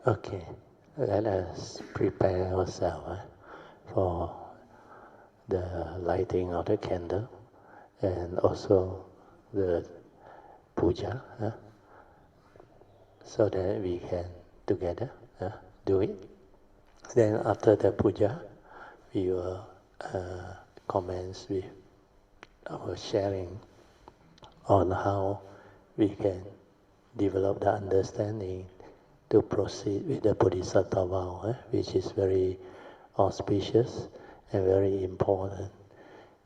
Okay, let us prepare ourselves for the lighting of the candle and also the puja, so that we can together do it. Then after the puja, we will commence with our sharing on how we can develop the understanding to proceed with the Bodhisattva Vow, which is very auspicious and very important.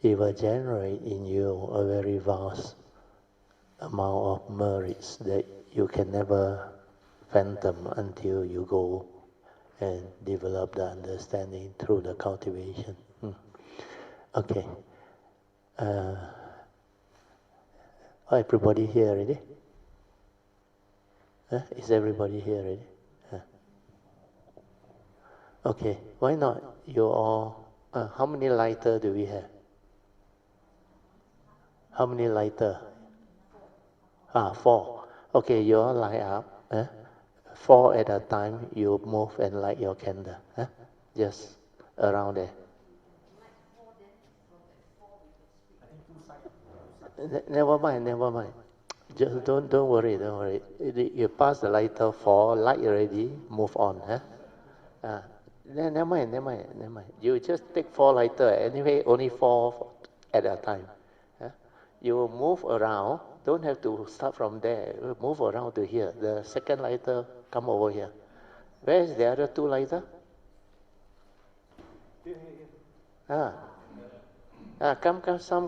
It will generate in you a very vast amount of merits that you can never fathom until you go and develop the understanding through the cultivation. Okay. Everybody here already? Is everybody here already? Okay, why not you all, how many lighter do we have? How many lighter? 4. Okay, you all light up. 4 at a time, you move and light your candle. Just around there. Never mind. Just don't worry. You pass the lighter 4, light already, move on. Never mind. You just take 4 lighter. Anyway, only 4 at a time. You move around. Don't have to start from there. Move around to here. The second lighter, come over here. Where is the other 2 lighter?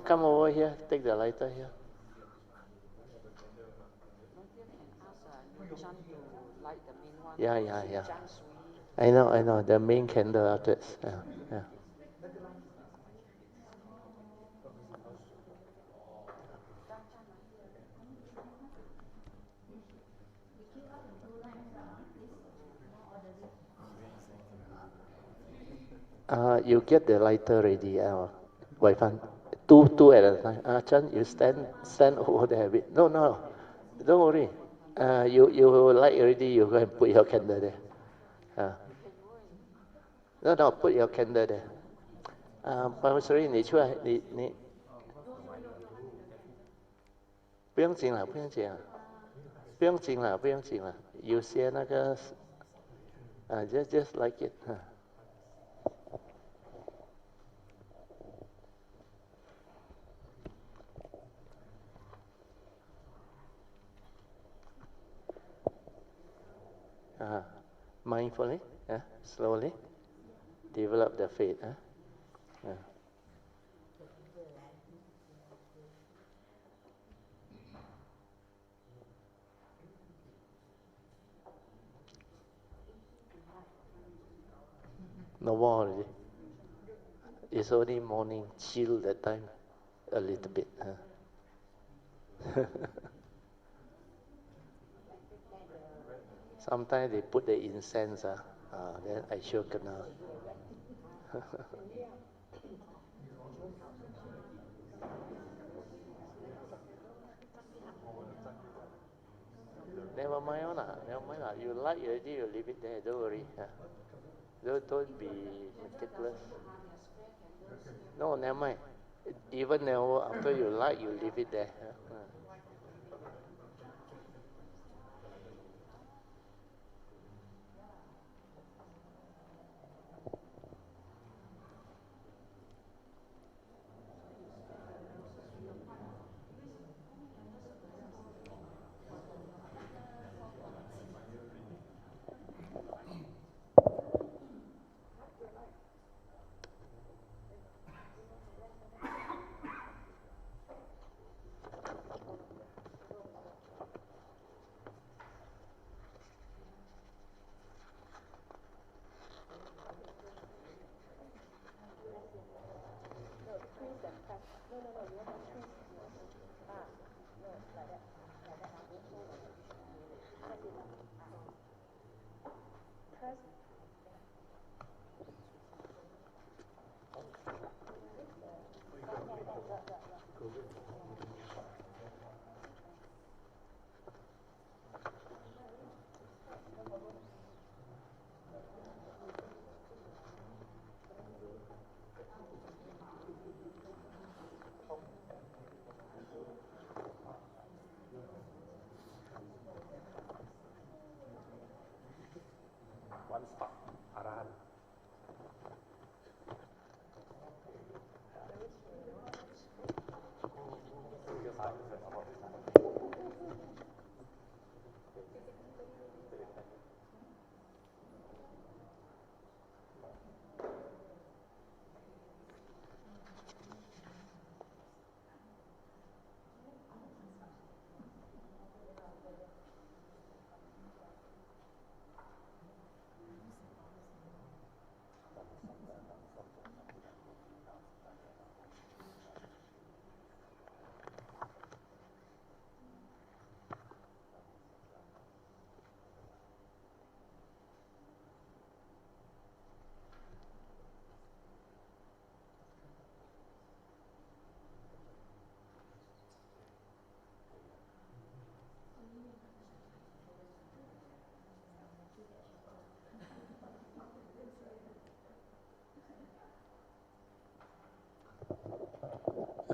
Come over here. Take the lighter here. Yeah. I know. The main candle afterwards. Yeah. You get the lighter ready, Wai Fan. Two at a time. Chan, you stand over there a bit. No, don't worry. You light already. You go and put your candle there. No, put your candle there. 白水水，你出来，你不用紧了。有些那个just like it. Mindfully, slowly develop the faith. No more already. It's only morning, chill that time a little bit. Sometimes they put the incense, then I sure kena. Never mind lah. You like already, you leave it there. Don't worry. Don't be meticulous. No, never mind. Even now, after you like, you leave it there.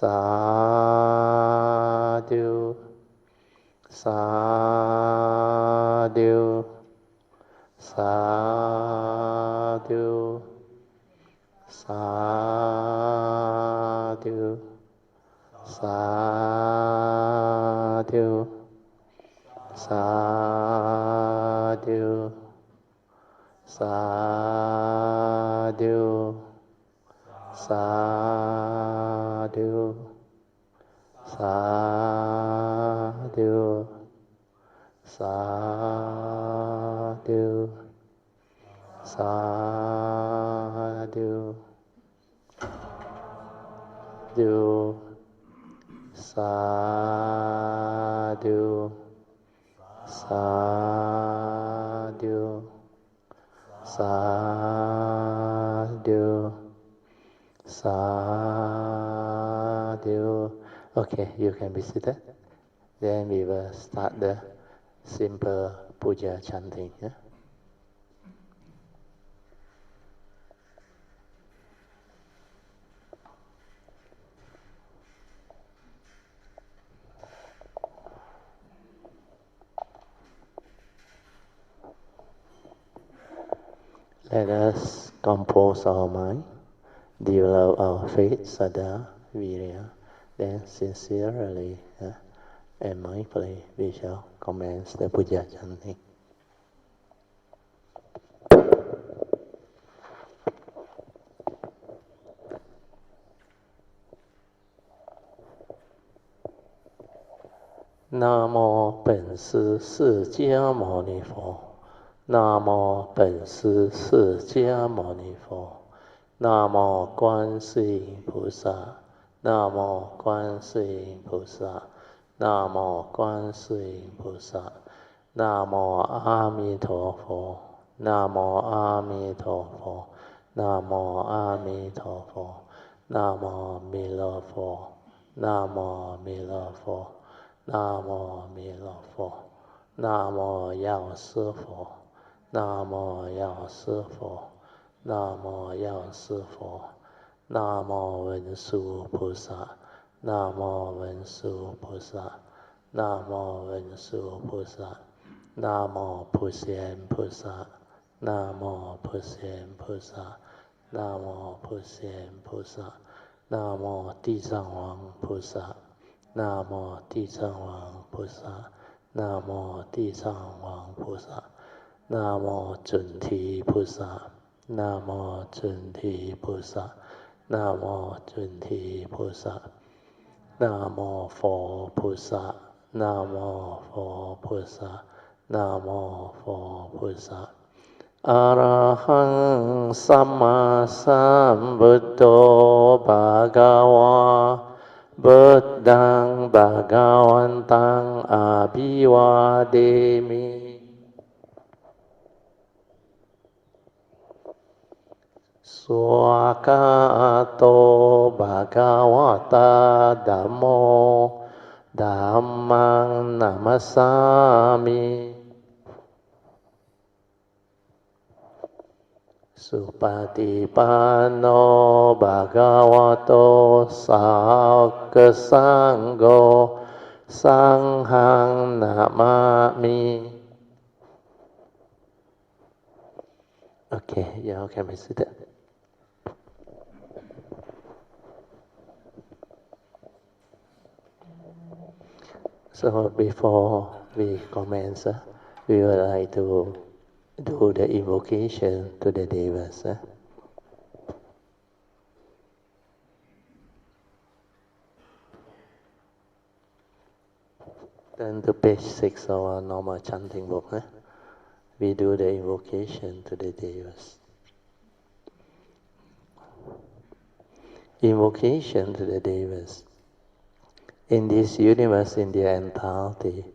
sadhu, sadhu, sadhu, sadhu, sadhu, sadhu, sadhu, sadhu, sadhu, sadhu, sadhu, do, sadhu, sadhu, sadhu, sadhu. Okay, you can be seated. Then we will start the simple puja chanting. Yeah? Let us compose our mind, develop our faith, saddha, virya, then sincerely and mindfully we shall commence the puja chanting. Namo 本师释迦牟尼佛。Namo 本师释迦牟尼佛。Namo 观世音菩萨。Namo 观世音菩萨。Namo 观世音菩萨。Namo 阿弥陀佛。Namo 阿弥陀佛。Namo 阿弥陀佛。Namo 弥勒佛。Namo 弥勒佛。南无弥勒佛，南无药师佛，南无药师佛，南无药师佛，南无文殊菩萨，南无文殊菩萨，南无文殊菩萨，南无普贤菩萨，南无普贤菩萨，南无普贤菩萨，南无地藏王菩萨。南无地藏王菩萨，南无地藏王菩萨，南无准提菩萨，南无准提菩萨，南无准提菩萨，南无佛菩萨，南无佛菩萨，南无佛菩萨。อะระหังสัมมาสัมพุทโธภะคะวะบุตตังภะคะวันตังอะภิวาเทมิสวากขาโตภะคะวะตาธัมโมธัมมังนัมมัสสามิสุปฏิปันโนภะคะวะโตสาวกสังโฆสังฆังนะมามิ Okay, y'all can be seated. So before we commence, we would like to do the invocation to the devas. Turn to page 6 of our normal chanting book. We do the invocation to the devas. Invocation to the devas. In this universe, in their entirety,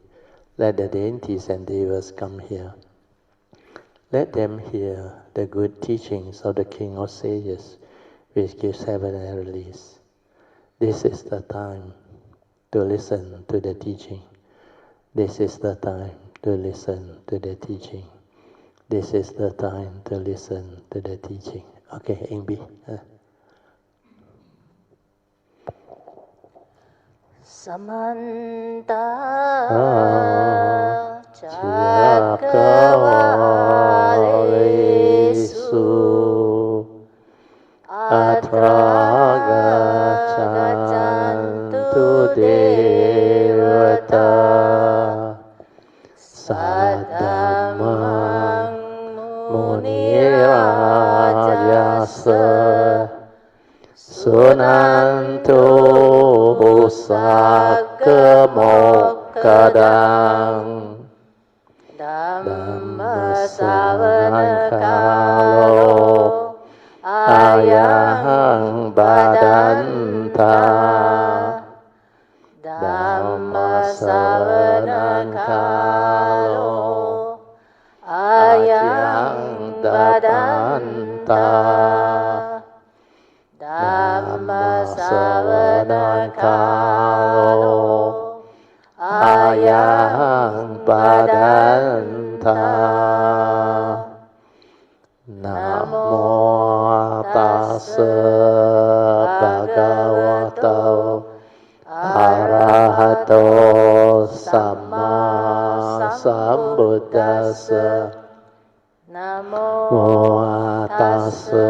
let the deities and devas come here. Let them hear the good teachings of the King of Sages, which gives heaven and release. This is the time to listen to the teaching. This is the time to listen to the teaching. This is the time to listen to the teaching. Okay, Ingbi. Samanta Cakkavalesu Atra gaccantu devata Saddhammang munirajasa Sunanto sakkemokkadang Dhammasavanakalo ayahang badanta Dhammasavanakalo ayahang badanta Dhammasavanakalo ayahang badanta Namo tassa bhagavato arahato samma sambuddhassa Namo tassa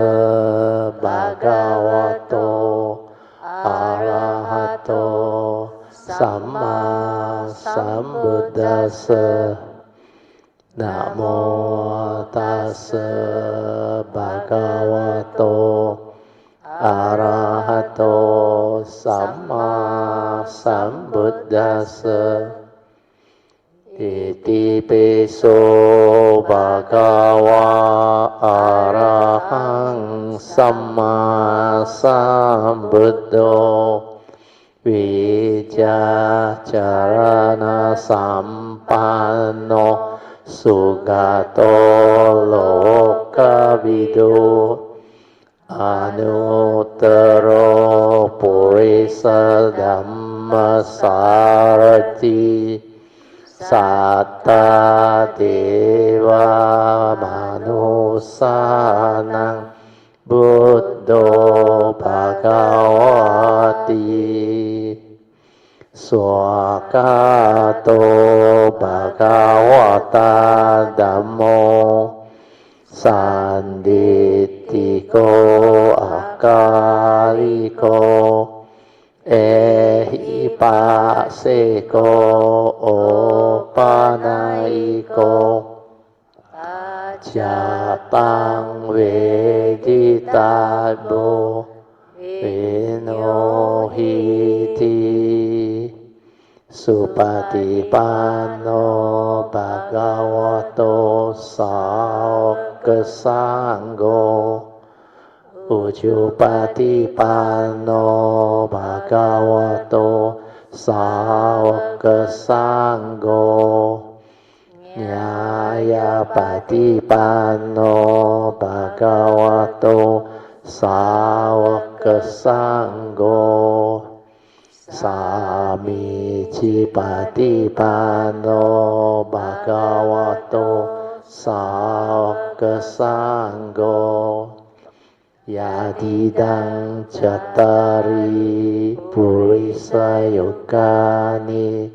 bhagavato arahato samma sambuddhassa Namo tassa bhagavato arahato samma sambuddhassa Iti piso bhagava arahang samma sambuddho Vijacarana sampanno sugato lokavido Anuttaro purisa dhammasarati Satta deva manusanang buddho bhagavati Swakato bhagavata dhammo Sanditiko akaliko Ehipaseko opanaiko Japang veditabo vinohiti Supatipanno bhagavato sakkasangho Ujupatipanno bhagavato sakkasangho Nyayapatipanno bhagavato sakkasangho Samicipatipanno bhagavato sakkasangho Yadidang cattari purisa yogani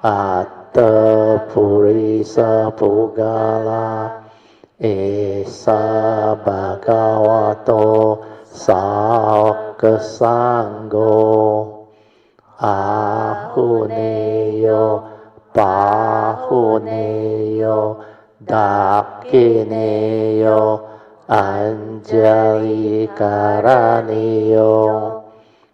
Atta purisa pugala Esa bhagavato sakkasangho Ahuneyo pahuneyo dakineyo Anjali karaniyo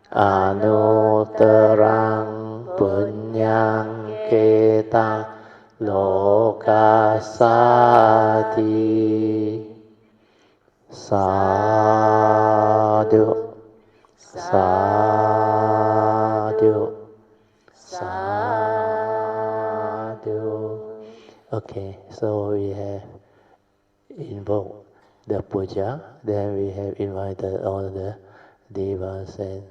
Anutterang punyang ketang lokasati Sadhu Sadhu Sadhu Okay, so we have invoked the puja, then we have invited all the devas and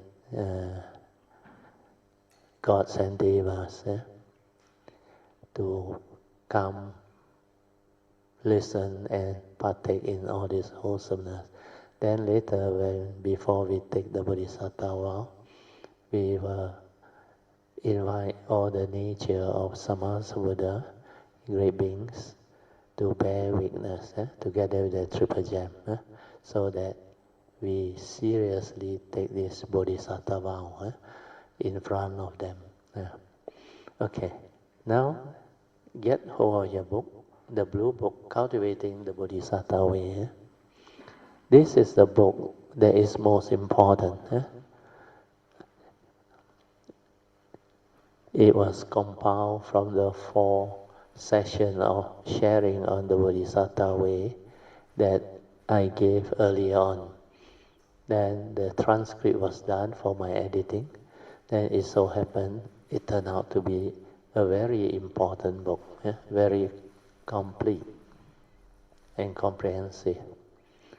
gods and devas to come listen and partake in all this wholesomeness. Then later, before we take the Bodhisattva vow, we will invite all the nature of Sammasambuddha, great beings, to bear witness together with the Triple Gem, so that we seriously take this Bodhisattva vow in front of them. Okay, now get hold of your book, the blue book, Cultivating the Bodhisattva Way. This is the book that is most important. It was compiled from the 4 sessions of sharing on the Bodhisattva Way that I gave earlier on. Then the transcript was done for my editing. Then it so happened, it turned out to be a very important book, very complete and comprehensive.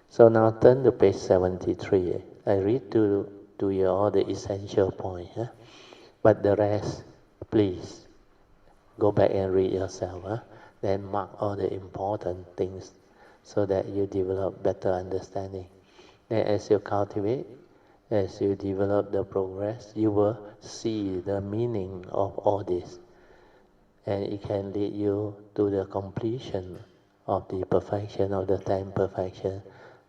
So now turn to page 73. I read to you all the essential points, but the rest, please go back and read yourself. Then mark all the important things so that you develop better understanding. Then as you cultivate, as you develop the progress, you will see the meaning of all this. And it can lead you to the completion of the perfection of the 10 perfection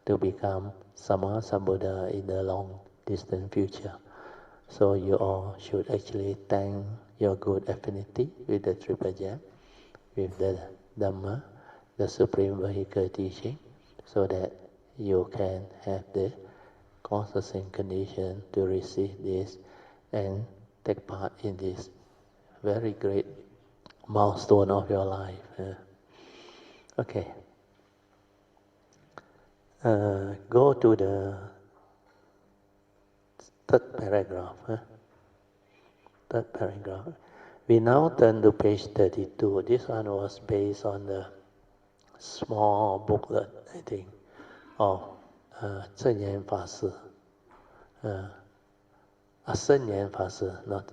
to become Sammasambuddha in the long distant future. So you all should actually thank your good affinity with the Triple Gem, with the Dhamma, the Supreme Vehicle teaching, so that you can have the causes and condition to receive this and take part in this very great milestone of your life. Okay. Go to the 3rd paragraph. Third paragraph. We now turn to page 32. This one was based on the small booklet, I think, of Zhen Yan Fa Si. Shen Yan Fa Si, not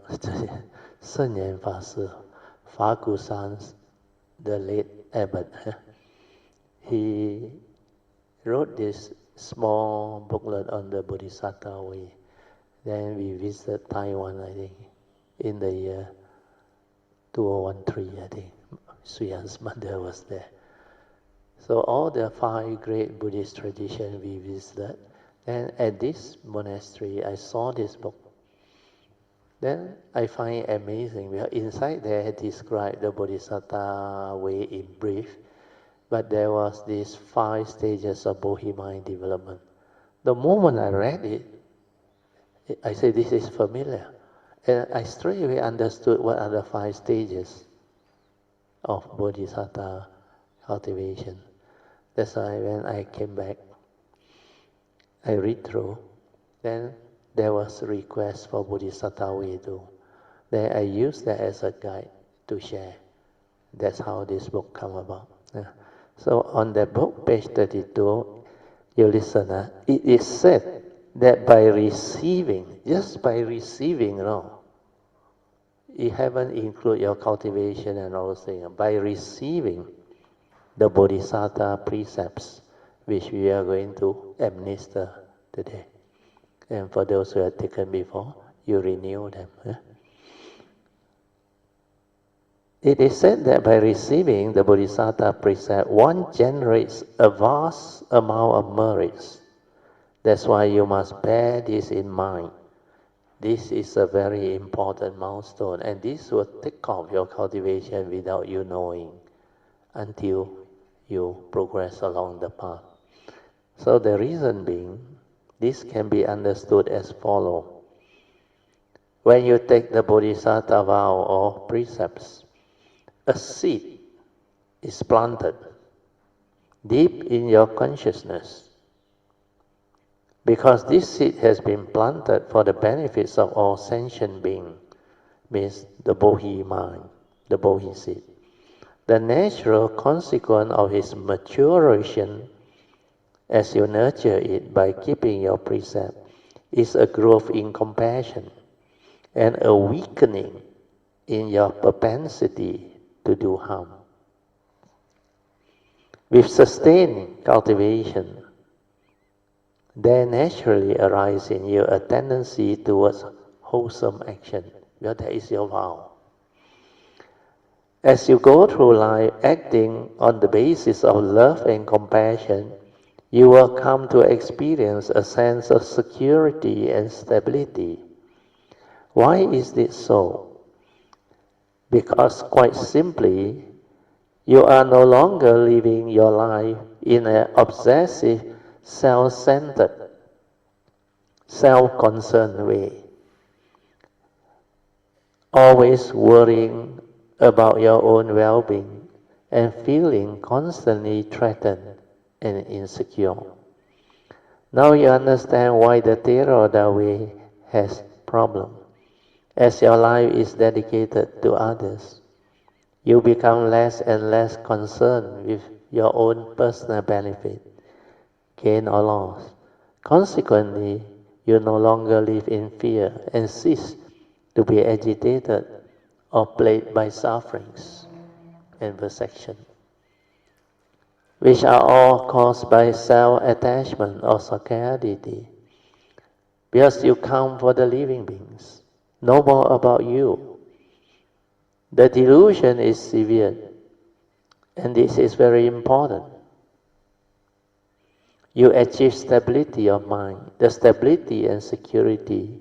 Shen Yan Fa Si, Fa Gu San's, the late abbot. He wrote this small booklet on the Bodhisattva Way. Then we visited Taiwan, I think, in the year 2013, I think. Suyan's mother was there. So all the 5 great Buddhist traditions we visited. And at this monastery, I saw this book. Then I find it amazing, because inside there it described the Bodhisattva Way in brief, but there was these 5 stages of Bodhi mind development. The moment I read it, I said, this is familiar. And I straight away understood what are the 5 stages of Bodhisattva cultivation. That's why when I came back, I read through. Then there was a request for Bodhisattva Way too. Then I used that as a guide to share. That's how this book came about. So on that book, page 32, you listen. It is said that by receiving, just by receiving, you haven't included your cultivation and all those things. By receiving the Bodhisattva precepts, which we are going to administer today. And for those who have taken before, you renew them. It is said that by receiving the Bodhisattva precept, one generates a vast amount of merits. That's why you must bear this in mind. This is a very important milestone, and this will take off your cultivation without you knowing until you progress along the path. So the reason being, this can be understood as follows. When you take the Bodhisattva vow or precepts, a seed is planted deep in your consciousness, because this seed has been planted for the benefits of all sentient beings, means the Bodhi mind, the Bodhi seed. The natural consequence of its maturation, as you nurture it by keeping your precept, is a growth in compassion and a weakening in your propensity to do harm. With sustained cultivation, there naturally arises in you a tendency towards wholesome action, Well, that is your vow. As you go through life acting on the basis of love and compassion, you will come to experience a sense of security and stability. Why is this so? Because quite simply, you are no longer living your life in an obsessive, self-centered, self-concerned way, always worrying about your own well-being and feeling constantly threatened and insecure. Now you understand why the Theravada way has problem. As your life is dedicated to others, you become less and less concerned with your own personal benefit, gain or loss. Consequently, you no longer live in fear and cease to be agitated or plagued by sufferings and persecution, which are all caused by self-attachment or scarcity. Because you come for the living beings, no more about you. The delusion is severe, and this is very important. You achieve stability of mind. The stability and security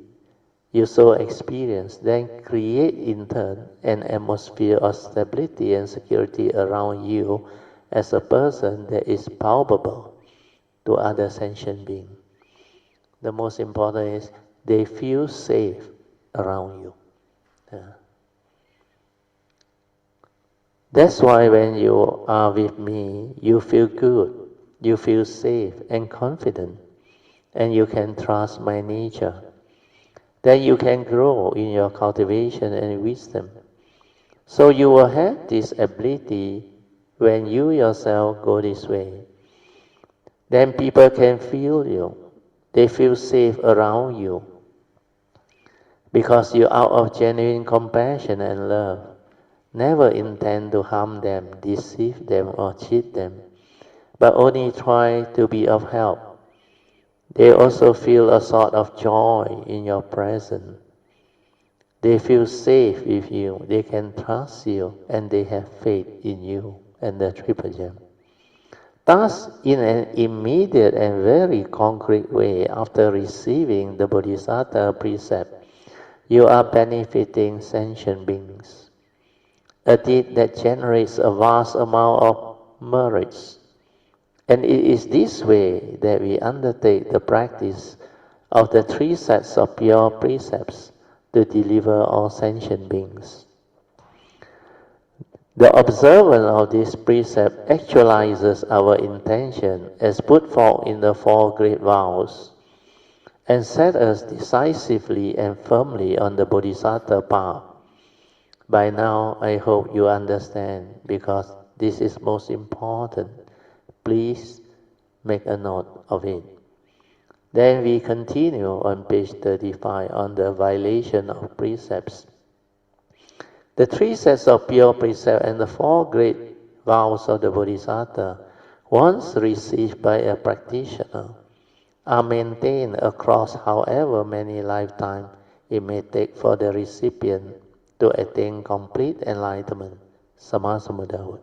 you so experience then create in turn an atmosphere of stability and security around you as a person that is palpable to other sentient beings. The most important is they feel safe around you. That's why when you are with me, you feel good, you feel safe and confident, and you can trust my nature. Then you can grow in your cultivation and wisdom. So you will have this ability when you yourself go this way. Then people can feel you. They feel safe around you. Because you out of genuine compassion and love, never intend to harm them, deceive them or cheat them, but only try to be of help. They also feel a sort of joy in your presence. They feel safe with you, they can trust you, and they have faith in you and the Triple Gem. Thus, in an immediate and very concrete way, after receiving the Bodhisattva precept, you are benefiting sentient beings. A deed that generates a vast amount of merits. And it is this way that we undertake the practice of the 3 sets of pure precepts to deliver all sentient beings. The observance of this precept actualizes our intention as put forth in the 4 great vows and set us decisively and firmly on the Bodhisattva path. By now, I hope you understand, because this is most important. Please make a note of it. Then we continue on page 35 on the violation of precepts. The 3 sets of pure precepts and the 4 great vows of the Bodhisattva, once received by a practitioner, are maintained across however many lifetimes it may take for the recipient to attain complete enlightenment, Sammasambuddhahood.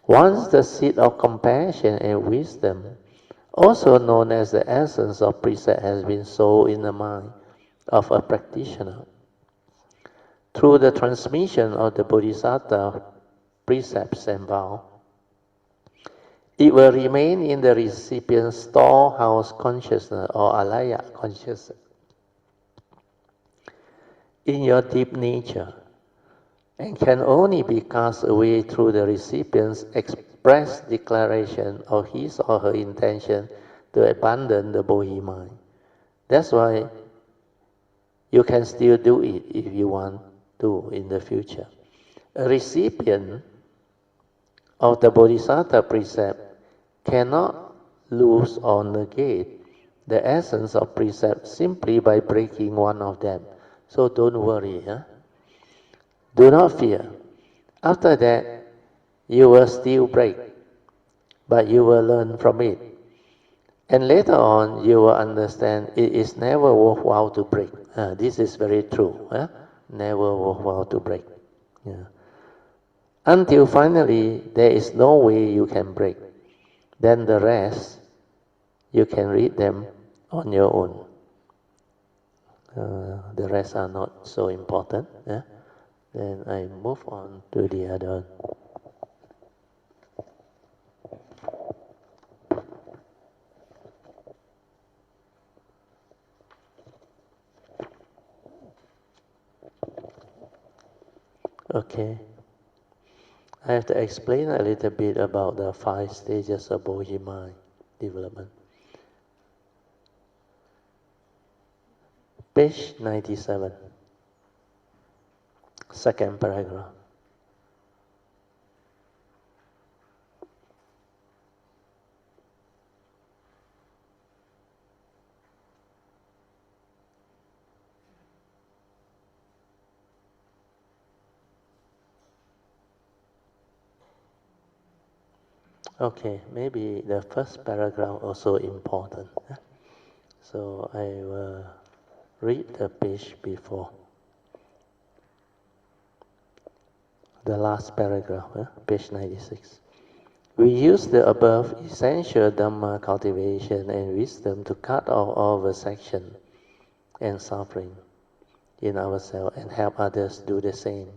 Once the seed of compassion and wisdom, also known as the essence of precept, has been sown in the mind of a practitioner, through the transmission of the Bodhisattva precepts and vows, it will remain in the recipient's storehouse consciousness or alaya consciousness, in your deep nature, and can only be cast away through the recipient's express declaration of his or her intention to abandon the Bodhi mind. That's why you can still do it if you want to in the future. A recipient of the Bodhisattva precept cannot lose or negate the essence of precept simply by breaking one of them. So don't worry. Do not fear. After that, you will still break, but you will learn from it. And later on, you will understand it is never worthwhile to break. This is very true. never vow to break. Yeah. Until finally there is no way you can break. Then the rest, you can read them on your own. The rest are not so important. Yeah? Then I move on to the other. Okay. I have to explain a little bit about the 5 stages of Bodhi development. Page 97, second paragraph. Okay, maybe the first paragraph also important. So I will read the page before. The last paragraph, page 96. We use the above essential Dhamma cultivation and wisdom to cut off all vexation and suffering in ourselves and help others do the same.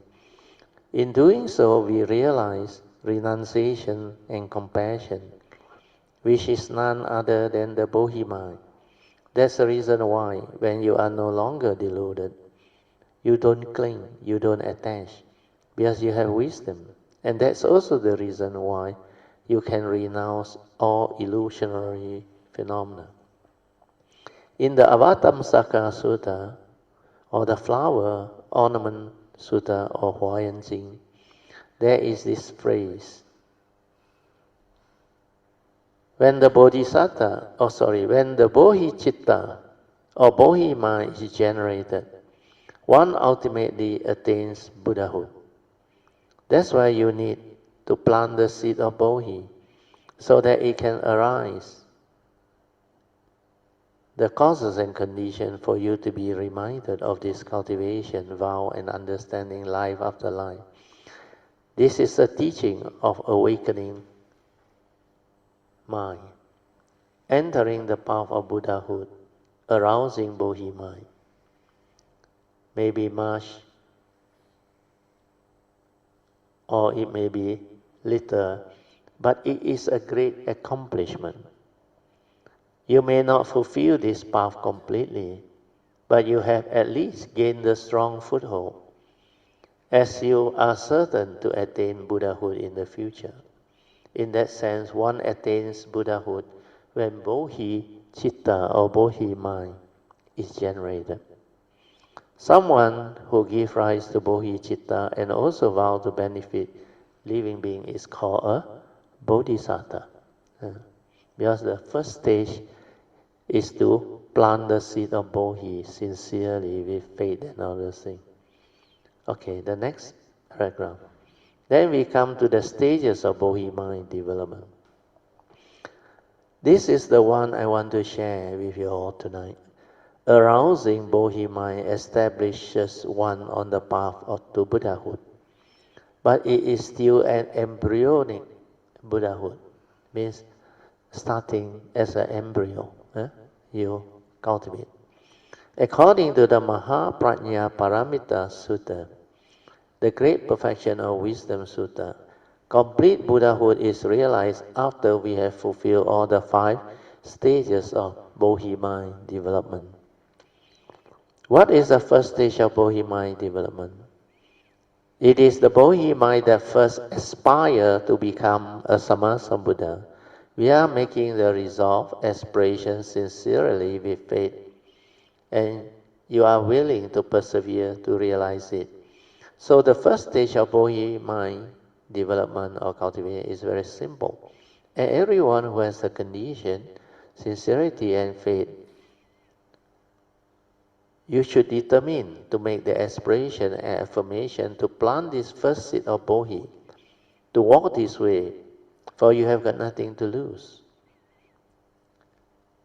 In doing so, we realize renunciation and compassion, which is none other than the Bodhi mind. That's the reason why, when you are no longer deluded, you don't cling, you don't attach, because you have wisdom. And that's also the reason why you can renounce all illusionary phenomena. In the Avatamsaka Sutta, or the flower ornament Sutta or Huayan Jing, there is this phrase. When the Bodhisattva, when the Bodhicitta or Bodhi mind is generated, one ultimately attains Buddhahood. That's why you need to plant the seed of Bodhi, so that it can arise. The causes and conditions for you to be reminded of this cultivation, vow, and understanding life after life. This is a teaching of awakening mind, entering the path of Buddhahood, arousing Bodhi mind. May be much, or it may be little, but it is a great accomplishment. You may not fulfill this path completely, but you have at least gained a strong foothold, as you are certain to attain Buddhahood in the future. In that sense, one attains Buddhahood when Bodhi-citta or Bodhi mind is generated. Someone who gives rise to Bodhi-citta and also vows to benefit living being is called a Bodhisattva. Because the first stage is to plant the seed of Bodhi sincerely with faith and other things. Okay, the next paragraph. Then we come to the stages of Bodhi mind development. This is the one I want to share with you all tonight. Arousing Bodhi mind establishes one on the path to Buddhahood. But it is still an embryonic Buddhahood. Means starting as an embryo. You cultivate. According to the Mahaprajna Paramita Sutta, the Great Perfection of Wisdom Sutta, complete Buddhahood is realized after we have fulfilled all the 5 stages of Bodhi mind development. What is the first stage of Bodhi mind development? It is the Bodhi mind that first aspires to become a Sammasambuddha. We are making the resolve, aspiration sincerely with faith, and you are willing to persevere to realize it. So the first stage of Bodhi mind development or cultivation is very simple. And everyone who has the condition, sincerity and faith, you should determine to make the aspiration and affirmation to plant this first seed of Bodhi, to walk this way, for you have got nothing to lose.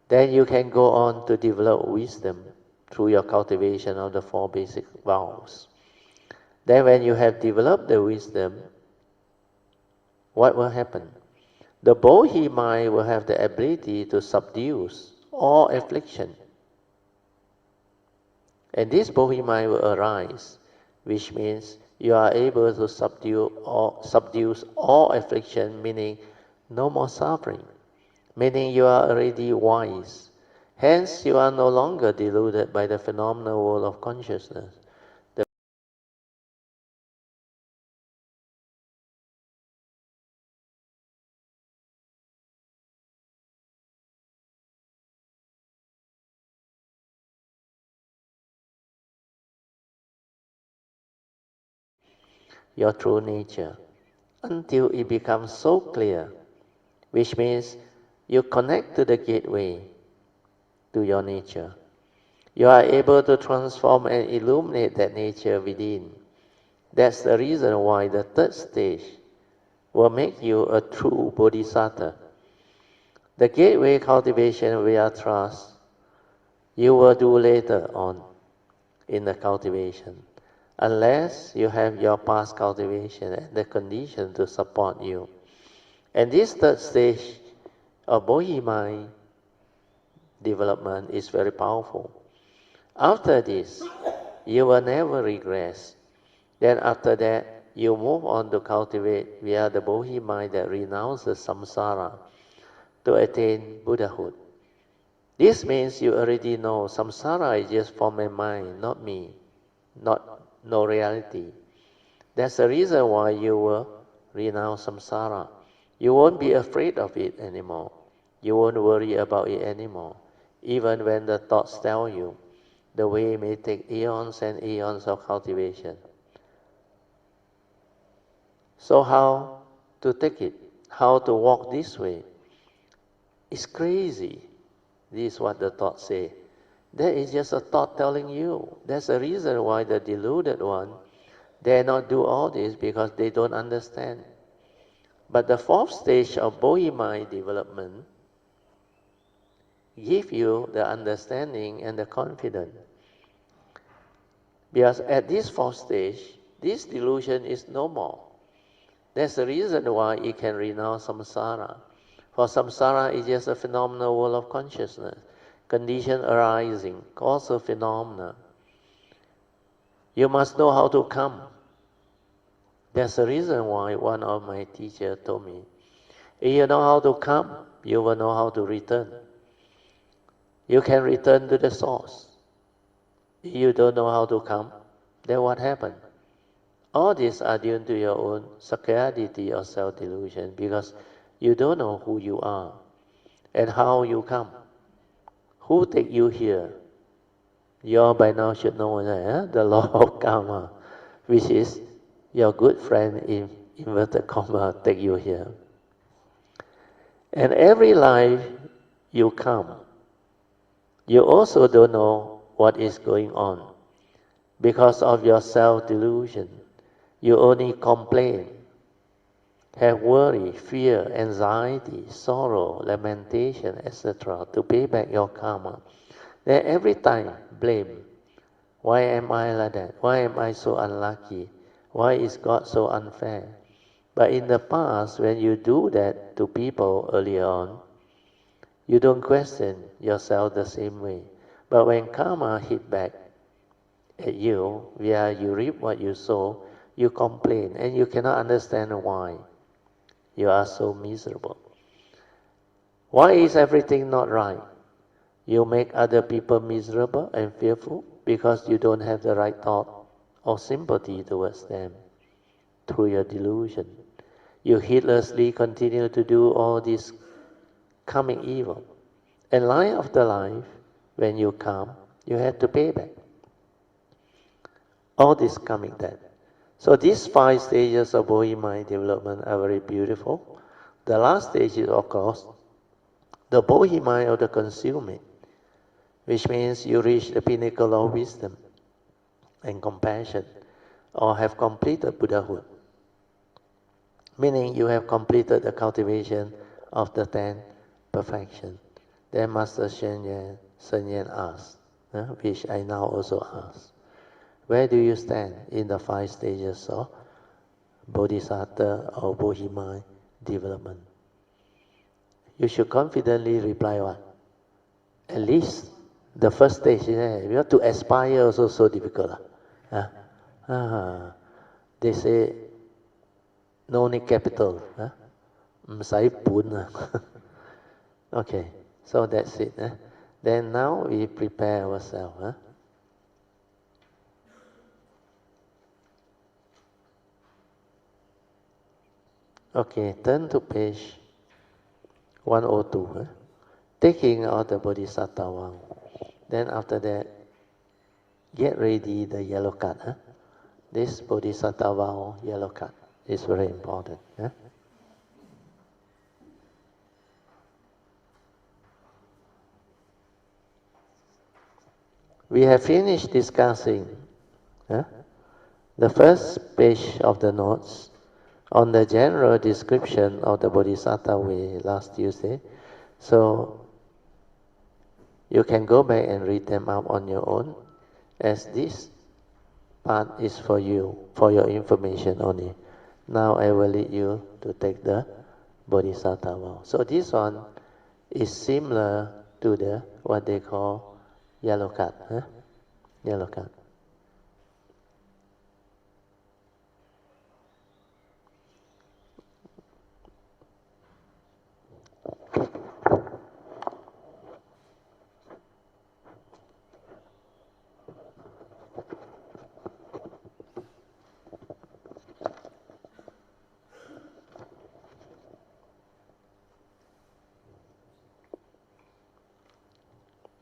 Then you can go on to develop wisdom through your cultivation of the 4 basic vows. Then when you have developed the wisdom, what will happen? The Bodhi mind will have the ability to subdue all affliction. And this Bodhi mind will arise, which means you are able to subdue all affliction, meaning no more suffering, meaning you are already wise. Hence, you are no longer deluded by the phenomenal world of consciousness. Your true nature, until it becomes so clear, which means you connect to the gateway to your nature. You are able to transform and illuminate that nature within. That's the reason why the third stage will make you a true Bodhisattva. The gateway cultivation via trust, you will do later on in the cultivation, unless you have your past cultivation and the condition to support you. And this third stage of Bodhi mind development is very powerful. After this, you will never regress. Then after that, you move on to cultivate via the Bodhi mind that renounces samsara to attain Buddhahood. This means you already know samsara is just for my mind, not me, no reality. That's the reason why you will renounce samsara. You won't be afraid of it anymore. You won't worry about it anymore. Even when the thoughts tell you, the way may take eons and eons of cultivation. So how to take it? How to walk this way? It's crazy. This is what the thoughts say. That is just a thought telling you. That's the reason why the deluded one dare not do all this, because they don't understand. But the fourth stage of Bodhi mind development give you the understanding and the confidence. Because at this fourth stage, this delusion is no more. That's the reason why it can renounce samsara. For samsara is just a phenomenal world of consciousness, condition arising, causal phenomena. You must know how to come. That's the reason why one of my teachers told me, if you know how to come, you will know how to return. You can return to the source. If you don't know how to come, then what happened? All these are due to your own sakkayaditthi or self-delusion, because you don't know who you are and how you come. Who take you here? You all by now should know the law of karma, which is your good friend in inverted comma take you here. And every life you come, you also don't know what is going on. Because of your self-delusion, you only complain, have worry, fear, anxiety, sorrow, lamentation, etc. to pay back your karma. Then every time, blame. Why am I like that? Why am I so unlucky? Why is God so unfair? But in the past, when you do that to people early on, you don't question yourself the same way. But when karma hit back at you, where you reap what you sow, you complain and you cannot understand why. You are so miserable. Why is everything not right? You make other people miserable and fearful because you don't have the right thought or sympathy towards them through your delusion. You heedlessly continue to do all this coming evil. And life after life, when you come, you have to pay back. All this coming death. So these 5 stages of Bodhi mind development are very beautiful. The last stage is, of course, the Bodhi mind of the consummate, which means you reach the pinnacle of wisdom and compassion, or have completed Buddhahood. Meaning you have completed the cultivation of the 10 perfection. Then Master Shen Yan asked, which I now also ask. Where do you stand in the 5 stages of Bodhisattva or Bohemian development? You should confidently reply what? At least the first stage. You have to aspire also so difficult. They say no need capital. Okay, so that's it. Then now we prepare ourselves. Okay, turn to page 102. Taking out the Bodhisattva Vow. Then after that, get ready the yellow card. This Bodhisattva Vow yellow card is very important. We have finished discussing the first page of the notes on the general description of the Bodhisattva Way last Tuesday. So you can go back and read them up on your own, as this part is for you, for your information only. Now I will lead you to take the Bodhisattva Vow. So this one is similar to the what they call yellow card. Yellow card.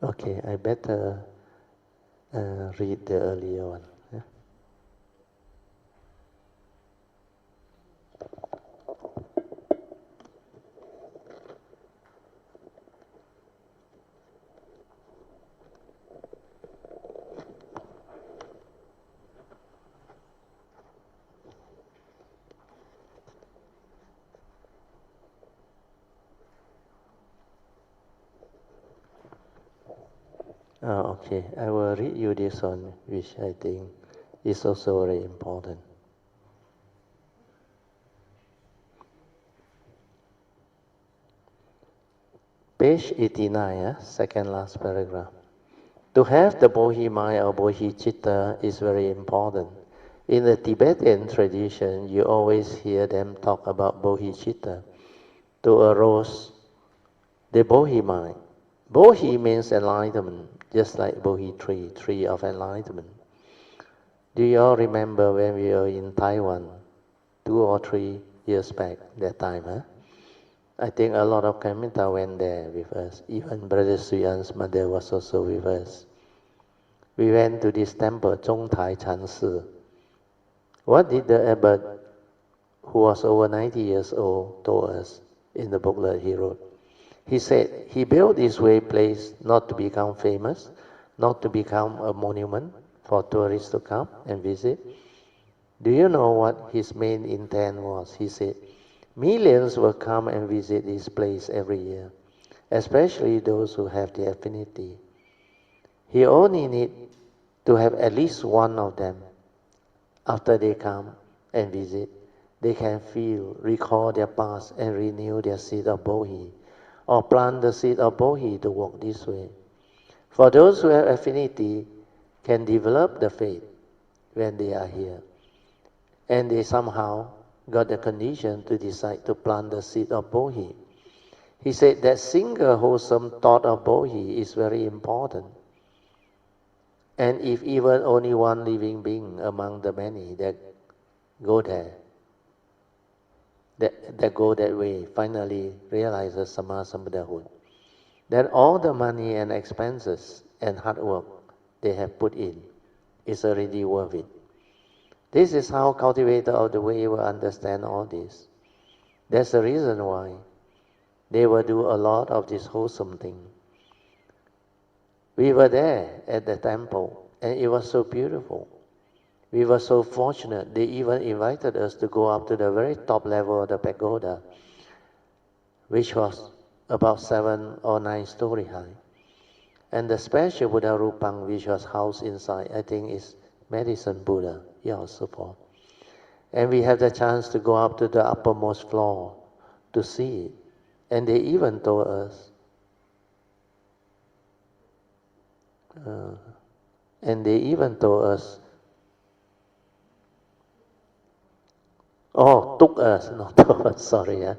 Okay, I better read the earlier one. Okay, I will read you this one, which I think is also very important. Page 89, second last paragraph. To have the Bohimaya or Bodhicitta is very important. In the Tibetan tradition, you always hear them talk about Bodhicitta. To arouse the Bohimaya. Bodhi means enlightenment, just like Bodhi tree of enlightenment. Do you all remember when we were in Taiwan 2 or 3 years back, that time? I think a lot of Kamita went there with us. Even Brother Suyan's mother was also with us. We went to this temple, Zhongtai Chansi. What did the abbot, who was over 90 years old, told us in the booklet he wrote? He said he built this way place not to become famous, not to become a monument for tourists to come and visit. Do you know what his main intent was? He said, millions will come and visit this place every year, especially those who have the affinity. He only needs to have at least one of them. After they come and visit, they can feel, recall their past and renew their seed of Bodhi, or plant the seed of Bodhi to walk this way. For those who have affinity, can develop the faith when they are here. And they somehow got the condition to decide to plant the seed of Bodhi. He said that single wholesome thought of Bodhi is very important. And if even only one living being among the many that go there, that go that way, finally realizes Sammasambuddhahood, then all the money and expenses and hard work they have put in is already worth it. This is how cultivator of the way will understand all this. That's the reason why they will do a lot of this wholesome thing. We were there at the temple, and it was so beautiful. We were so fortunate. They even invited us to go up to the very top level of the pagoda, which was about 7 or 9 stories high. And the special Buddha Rupang, which was housed inside, I think is medicine Buddha, yeah, so forth. And we have the chance to go up to the uppermost floor to see it. And they even told us, took us, not told us, sorry,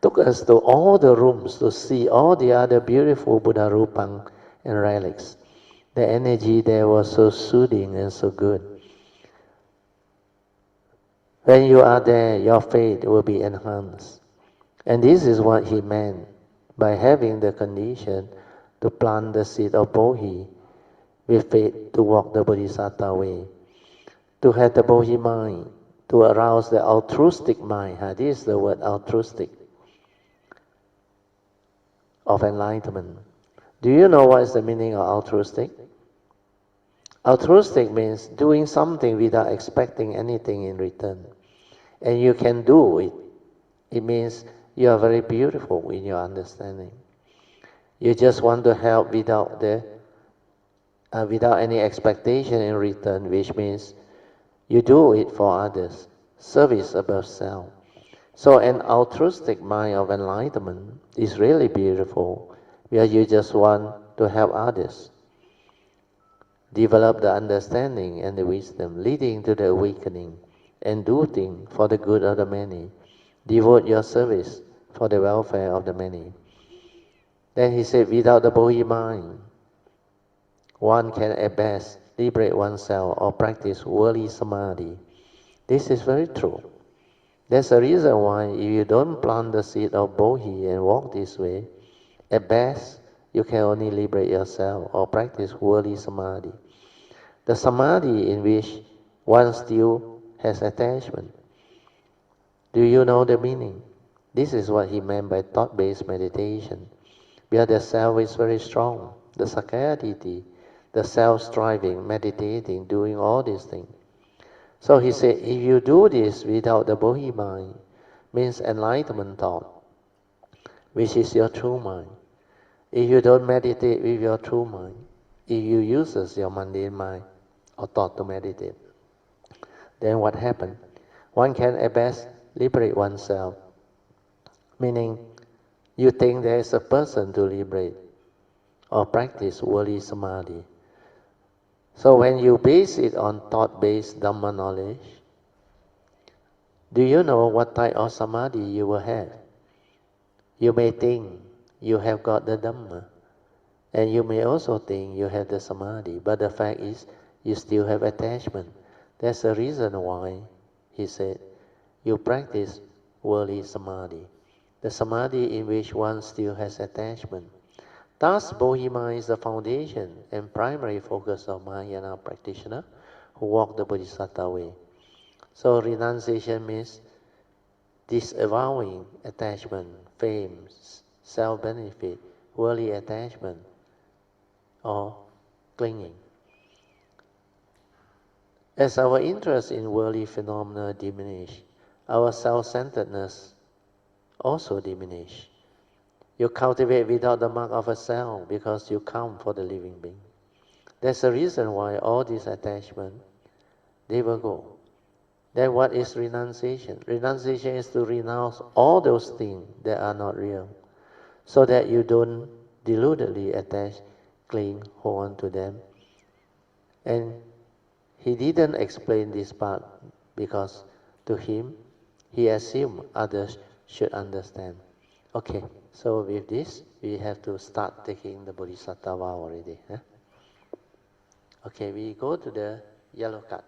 took us to all the rooms to see all the other beautiful Buddha Rupang and relics. The energy there was so soothing and so good. When you are there, your faith will be enhanced. And this is what he meant by having the condition to plant the seed of Bodhi with faith to walk the Bodhisattva way, to have the Bodhi mind, to arouse the altruistic mind. This is the word altruistic, of enlightenment. Do you know what is the meaning of altruistic? Altruistic means doing something without expecting anything in return. And you can do it. It means you are very beautiful in your understanding. You just want to help without any expectation in return, which means you do it for others. Service above self. So an altruistic mind of enlightenment is really beautiful, where you just want to help others. Develop the understanding and the wisdom leading to the awakening, and do things for the good of the many. Devote your service for the welfare of the many. Then he said, without the Bodhi mind, one can at best liberate oneself or practice worldly samadhi. This is very true. That's the reason why if you don't plant the seed of Bodhi and walk this way, at best you can only liberate yourself or practice worldly samadhi. The samadhi in which one still has attachment. Do you know the meaning? This is what he meant by thought-based meditation. Where the self is very strong, the Sakayaditi, the self-striving, meditating, doing all these things. So he said, if you do this without the Bodhi mind, means enlightenment thought, which is your true mind. If you don't meditate with your true mind, if you use your mundane mind or thought to meditate, then what happens? One can at best liberate oneself, meaning you think there is a person to liberate or practice worldly samadhi. So when you base it on thought-based Dhamma knowledge, do you know what type of samadhi you will have? You may think you have got the Dhamma, and you may also think you have the samadhi, but the fact is you still have attachment. That's the reason why he said you practice worldly samadhi, the samadhi in which one still has attachment. Thus, Bodhima is the foundation and primary focus of Mahayana practitioner who walk the Bodhisattva way. So renunciation means disavowing attachment, fame, self-benefit, worldly attachment, or clinging. As our interest in worldly phenomena diminish, our self-centeredness also diminish. You cultivate without the mark of a self because you come for the living being. That's the reason why all these attachments, they will go. Then what is renunciation? Renunciation is to renounce all those things that are not real, so that you don't deludedly attach, cling, hold on to them. And he didn't explain this part because to him, he assumed others should understand. Okay, so with this, we have to start taking the Bodhisattva vow already. Okay, we go to the yellow card.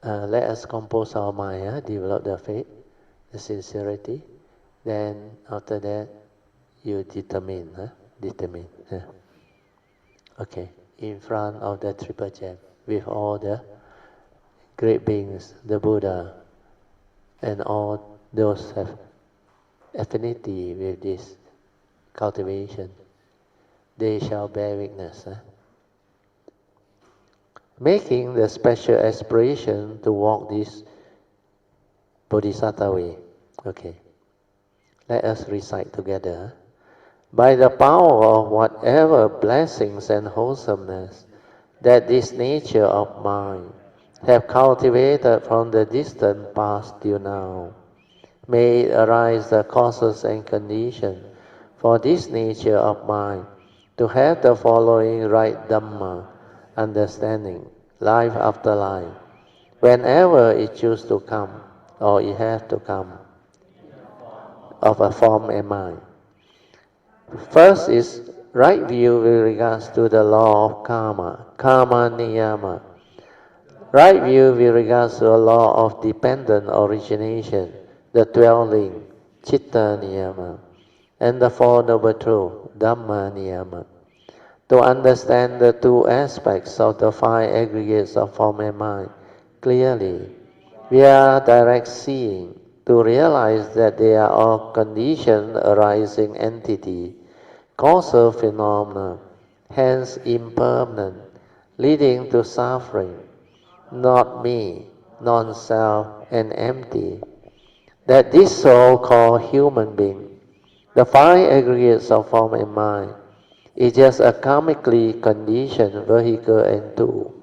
Let us compose our mind, develop the faith, the sincerity. Then after that, you determine. Okay, in front of the triple gem, with all the great beings, the Buddha, and all those have affinity with this cultivation, they shall bear witness. Making the special aspiration to walk this Bodhisattva way. Okay, let us recite together. by the power of whatever blessings and wholesomeness that this nature of mine have cultivated from the distant past till now. May it arise the causes and conditions for this nature of mine to have the following right Dhamma, understanding, life after life, whenever it chooses to come, or it has to come, of a form and mind. First is right view with regards to the law of karma, karma niyama. Right view with regards to the law of dependent origination, the 12 link, chitta niyama, and the Four Noble Truths, dhamma niyama. To understand the two aspects of the five aggregates of form and mind clearly, we are direct seeing to realize that they are all conditioned arising entity, causal phenomena, hence impermanent, leading to suffering, not me, non-self, and empty. That this so-called human being, the five aggregates of form and mind, is just a karmically conditioned vehicle and tool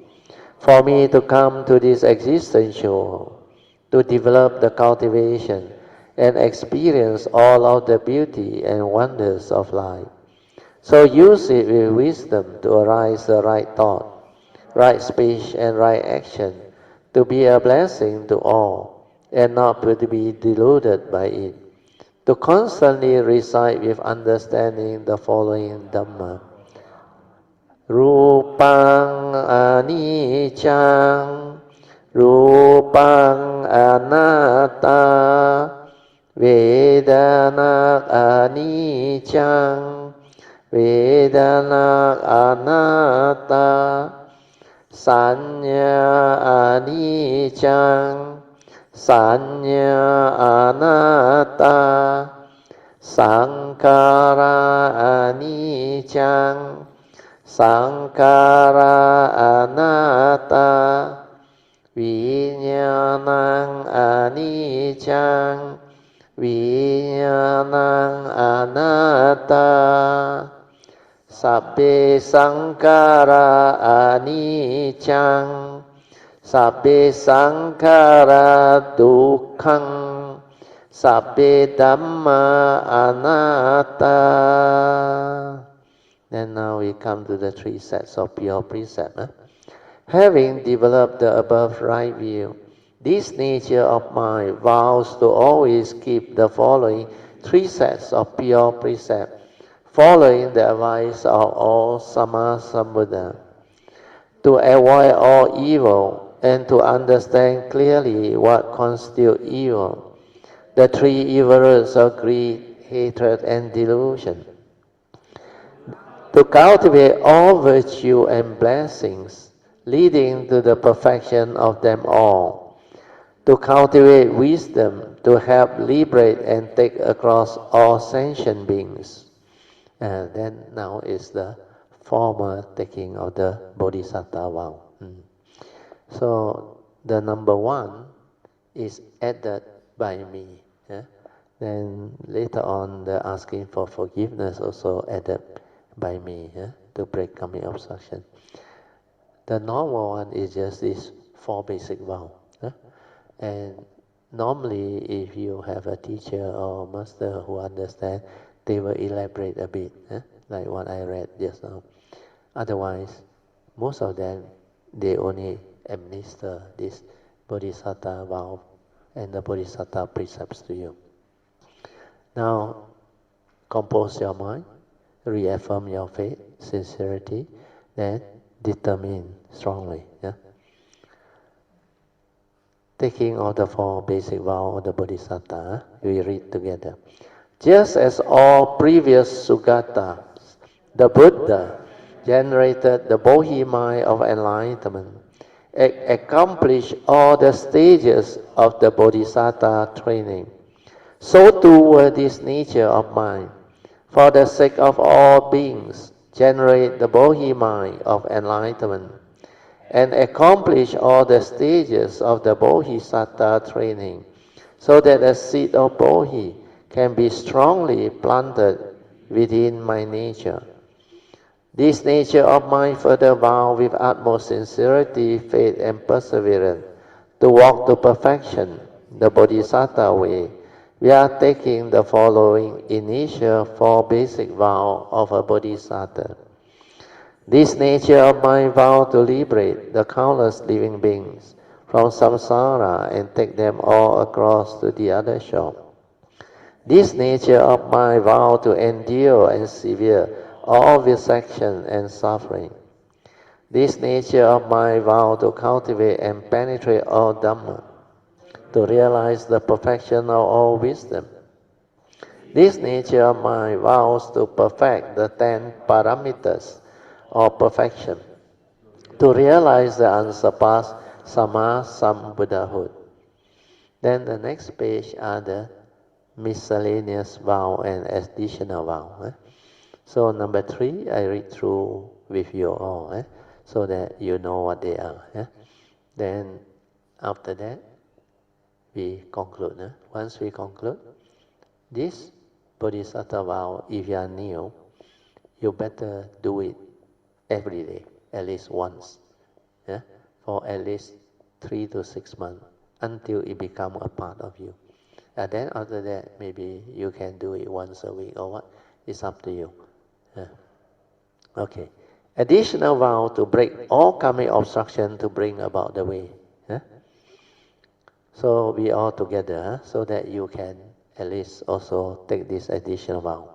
for me to come to this existential, to develop the cultivation and experience all of the beauty and wonders of life. So use it with wisdom to arise the right thought, right speech and right action, to be a blessing to all, and not to be deluded by it. To constantly recite with understanding the following Dhamma. Rupang anicang, rupang anatta, Vedanak anicang, Vedanak anatta, Sanya anicang, Sanya anatta, Sankara anicang, Sankara anatta, Vinyanang anicang, Vinyanang anatta, Sabbe sankara anicang, Sabbe sankara dukkhang, Sabbe dhamma anatta. And now we come to the three sets of pure precept. Having developed the above right view, this nature of mind vows to always keep the following three sets of pure precept, following the advice of all Sammasambuddha, to avoid all evil and to understand clearly what constitutes evil, the three evil roots of greed, hatred, and delusion, to cultivate all virtue and blessings, leading to the perfection of them all, to cultivate wisdom to help liberate and take across all sentient beings. And then now is the formal taking of the Bodhisattva vow. So the number one is added by me. Then later on the asking for forgiveness also added by me to break karmic obstruction. The normal one is just these four basic vows. And normally if you have a teacher or master who understand, they will elaborate a bit, like what I read just now. Otherwise, most of them, they only administer this Bodhisattva vow and the Bodhisattva precepts to you. Now, compose your mind, reaffirm your faith, sincerity, then determine strongly. Taking all the four basic vows of the Bodhisattva, we read together. Just as all previous Sugatas, the Buddha generated the Bodhi mind of enlightenment, accomplished all the stages of the Bodhisattva training. So too were this nature of mind, for the sake of all beings, generate the Bodhi mind of enlightenment, and accomplish all the stages of the Bodhisattva training, so that the seed of Bodhi can be strongly planted within my nature. This nature of mine further vow with utmost sincerity, faith, and perseverance to walk to perfection, the Bodhisattva way. We are taking the following initial 4 basic vows of a Bodhisattva. This nature of mine vow to liberate the countless living beings from samsara and take them all across to the other shore. This nature of mine vow to endure and severe all vexation and suffering. This nature of mine vow to cultivate and penetrate all Dhamma, to realize the perfection of all wisdom. This nature of mine vows to perfect the 10 paramitas of perfection, to realize the unsurpassed Sama Sambuddhahood. Then the next page are the miscellaneous vow and additional vow. So number 3, I read through with you all, so that you know what they are. Then after that, we conclude. Once we conclude, this Bodhisattva vow, if you are new, you better do it every day, at least once, for at least 3 to 6 months, until it becomes a part of you. And then after that, maybe you can do it once a week or what. It's up to you. Okay. Additional vow to break all karmic obstruction to bring about the way. So we all together, so that you can at least also take this additional vow.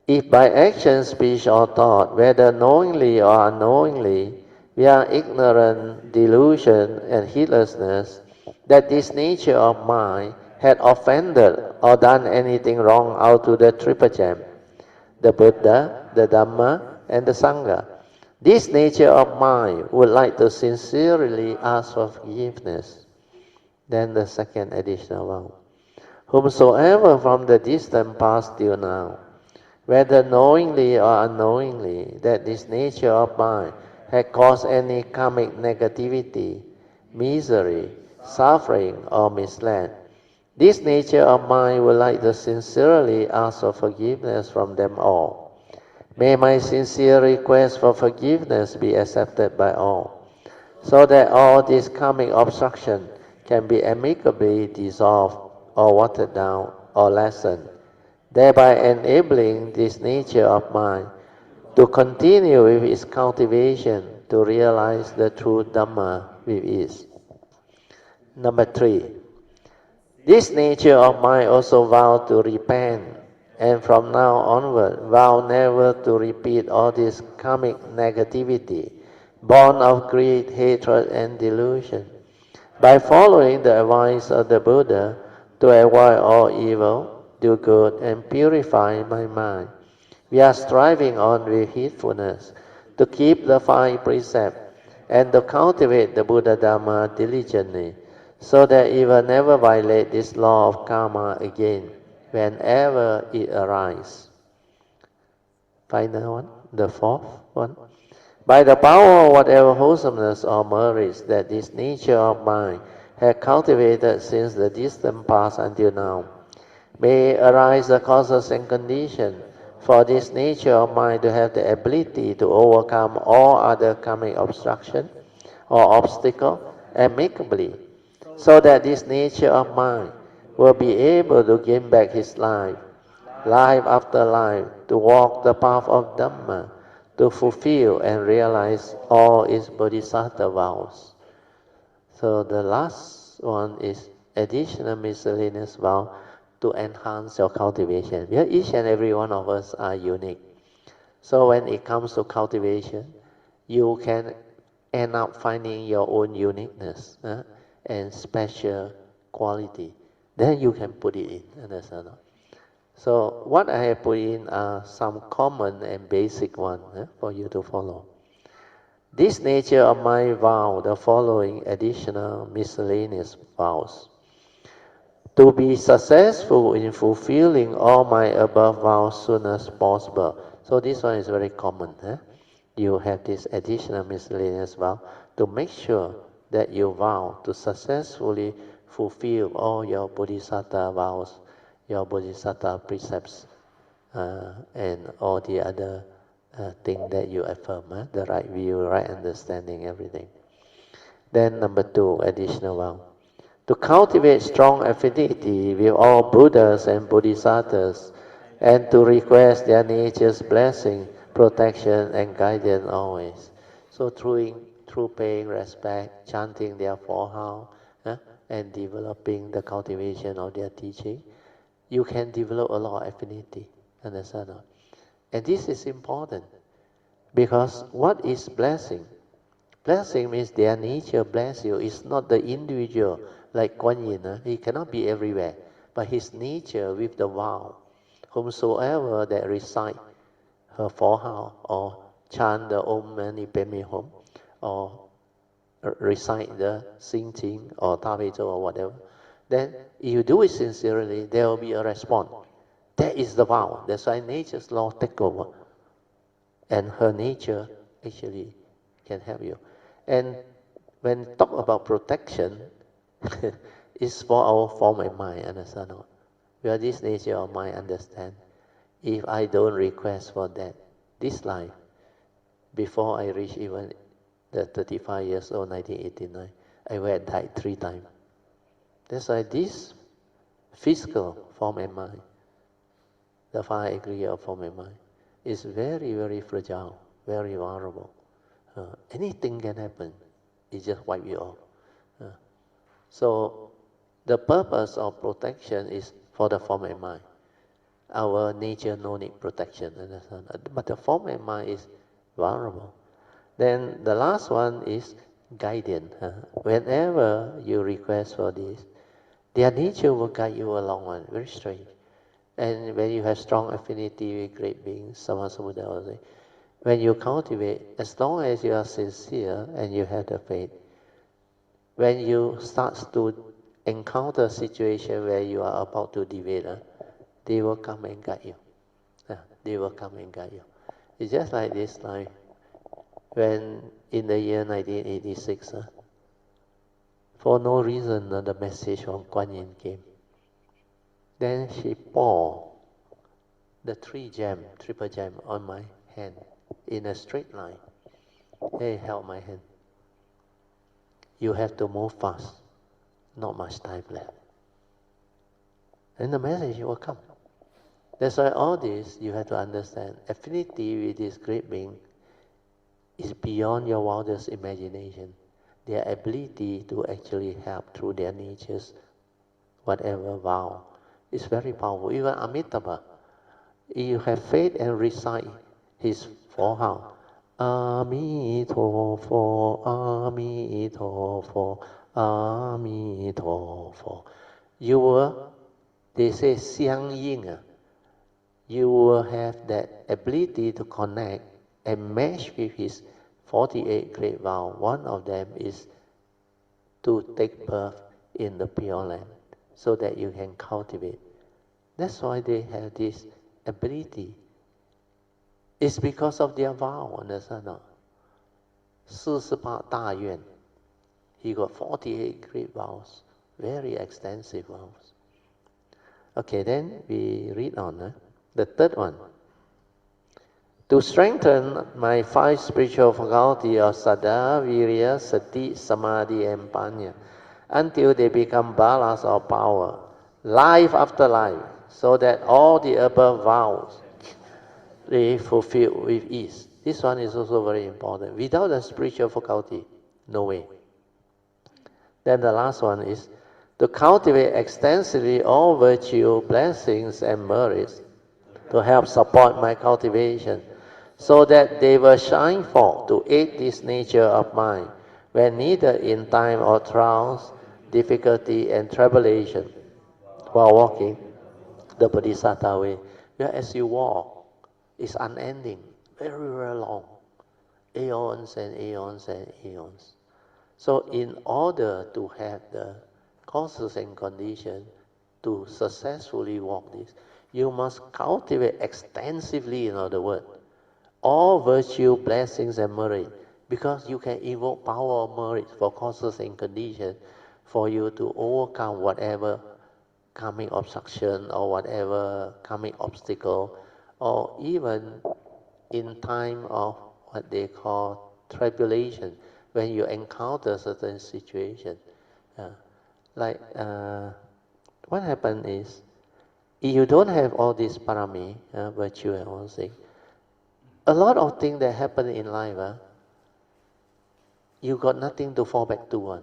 If by action, speech, or thought, whether knowingly or unknowingly, we are ignorant, delusion, and heedlessness, that this nature of mind had offended or done anything wrong out to the Triple Gem, the Buddha, the Dhamma, and the Sangha. This nature of mind would like to sincerely ask for forgiveness. Then the second additional vow. Whomsoever from the distant past till now, whether knowingly or unknowingly, that this nature of mind had caused any karmic negativity, misery, suffering, or misled, this nature of mind would like to sincerely ask for forgiveness from them all. May my sincere request for forgiveness be accepted by all, so that all this karmic obstruction can be amicably dissolved or watered down or lessened, thereby enabling this nature of mind to continue with its cultivation to realize the true Dhamma with ease. Number 3. This nature of mind also vow to repent, and from now onward vow never to repeat all this karmic negativity, born of greed, hatred, and delusion. By following the advice of the Buddha to avoid all evil, do good, and purify my mind, we are striving on with heedfulness to keep the 5 precepts and to cultivate the Buddha Dhamma diligently, so that it will never violate this law of karma again whenever it arises. Final one, the 4th one. By the power of whatever wholesomeness or merits that this nature of mine had cultivated since the distant past until now, may arise the causes and conditions for this nature of mine to have the ability to overcome all other karmic obstruction or obstacle amicably, so that this nature of mine will be able to gain back his life, life after life, to walk the path of Dhamma, to fulfill and realize all its Bodhisattva vows. So the last one is additional miscellaneous vow to enhance your cultivation. Because each and every one of us are unique. So when it comes to cultivation, you can end up finding your own uniqueness and special quality. Then you can put it in. Understand? So what I have put in are some common and basic ones for you to follow. This nature of my vow, the following additional miscellaneous vows. To be successful in fulfilling all my above vows soon as possible. So this one is very common. You have this additional miscellaneous vow to make sure that you vow to successfully fulfill all your Bodhisattva vows, your Bodhisattva precepts and all the other things that you affirm, the right view, right understanding, everything. Then number 2, additional vow. To cultivate strong affinity with all Buddhas and Bodhisattvas, and to request their nature's blessing, protection, and guidance always. So through paying respect, chanting their 4 vows, and developing the cultivation of their teaching, you can develop a lot of affinity. Understand? And this is important because what is blessing? Blessing means their nature bless you. It's not the individual like Kuan Yin. He cannot be everywhere. But his nature with the vow, whomsoever that recite her 4 vows or chant the Om Mani Padme Hum or recite the Sing Ting or Ta Pei Zhou or whatever, then if you do it sincerely, there will be a response. That is the vow. That's why nature's law take over. And her nature actually can help you. And when talk about protection, it's for our form and mind, understand? Where this nature of mind understand. If I don't request for that, this life, before I reach even the 35 years old, 1989, I would have died 3 times. That's why this physical form and mind, the 5 aggregate of form and mind, is very, very fragile, very vulnerable. Anything can happen. It just wipe you off. So the purpose of protection is for the form and mind. Our nature no need protection, understand? But the form and mind is vulnerable. Then the last one is guidance. Whenever you request for this, their nature will guide you along. Very strange. And when you have strong affinity with great beings, Sammasambuddha, when you cultivate, as long as you are sincere and you have the faith, when you start to encounter a situation where you are about to deviate, they will come and guide you. They will come and guide you. It's just like this life. When in the year 1986, for no reason, the message from Kuan Yin came. Then she poured the 3 gem, triple gem on my hand in a straight line. Hey, held my hand. You have to move fast. Not much time left. And the message will come. That's why all this, you have to understand. Affinity with this great being is beyond your wildest imagination. Their ability to actually help through their natures, whatever vow, is very powerful. Even Amitabha, if you have faith and recite his 4 vows, Amitofo, Amitofo, Amitofo, you will, they say, Xiang Ying, you will have that ability to connect and match with his 48 great vows. One of them is to take birth in the Pure Land so that you can cultivate. That's why they have this ability. It's because of their vow, understand? 48大愿. He got 48 great vows, very extensive vows. Okay, then we read on. The third one. To strengthen my 5 spiritual faculty of Saddha, Virya, Sati, Samadhi, and Panya, until they become balas of power, life after life, so that all the above vows they fulfill with ease. This one is also very important. Without a spiritual faculty, no way. Then the last one is to cultivate extensively all virtue, blessings, and merits to help support my cultivation, so that they will shine forth to aid this nature of mine when needed in time of trials, difficulty, and tribulation while walking the Bodhisattva way. As you walk, it's unending, very, very long, aeons and aeons and aeons. So in order to have the causes and conditions to successfully walk this, you must cultivate extensively, in other words, all virtue, blessings, and merit, because you can evoke power of merit for causes and conditions for you to overcome whatever karmic obstruction or whatever karmic obstacle or even in time of what they call tribulation, when you encounter certain situation. Like what happened is, if you don't have all these parami, virtue and all things, a lot of things that happen in life, you got nothing to fall back to.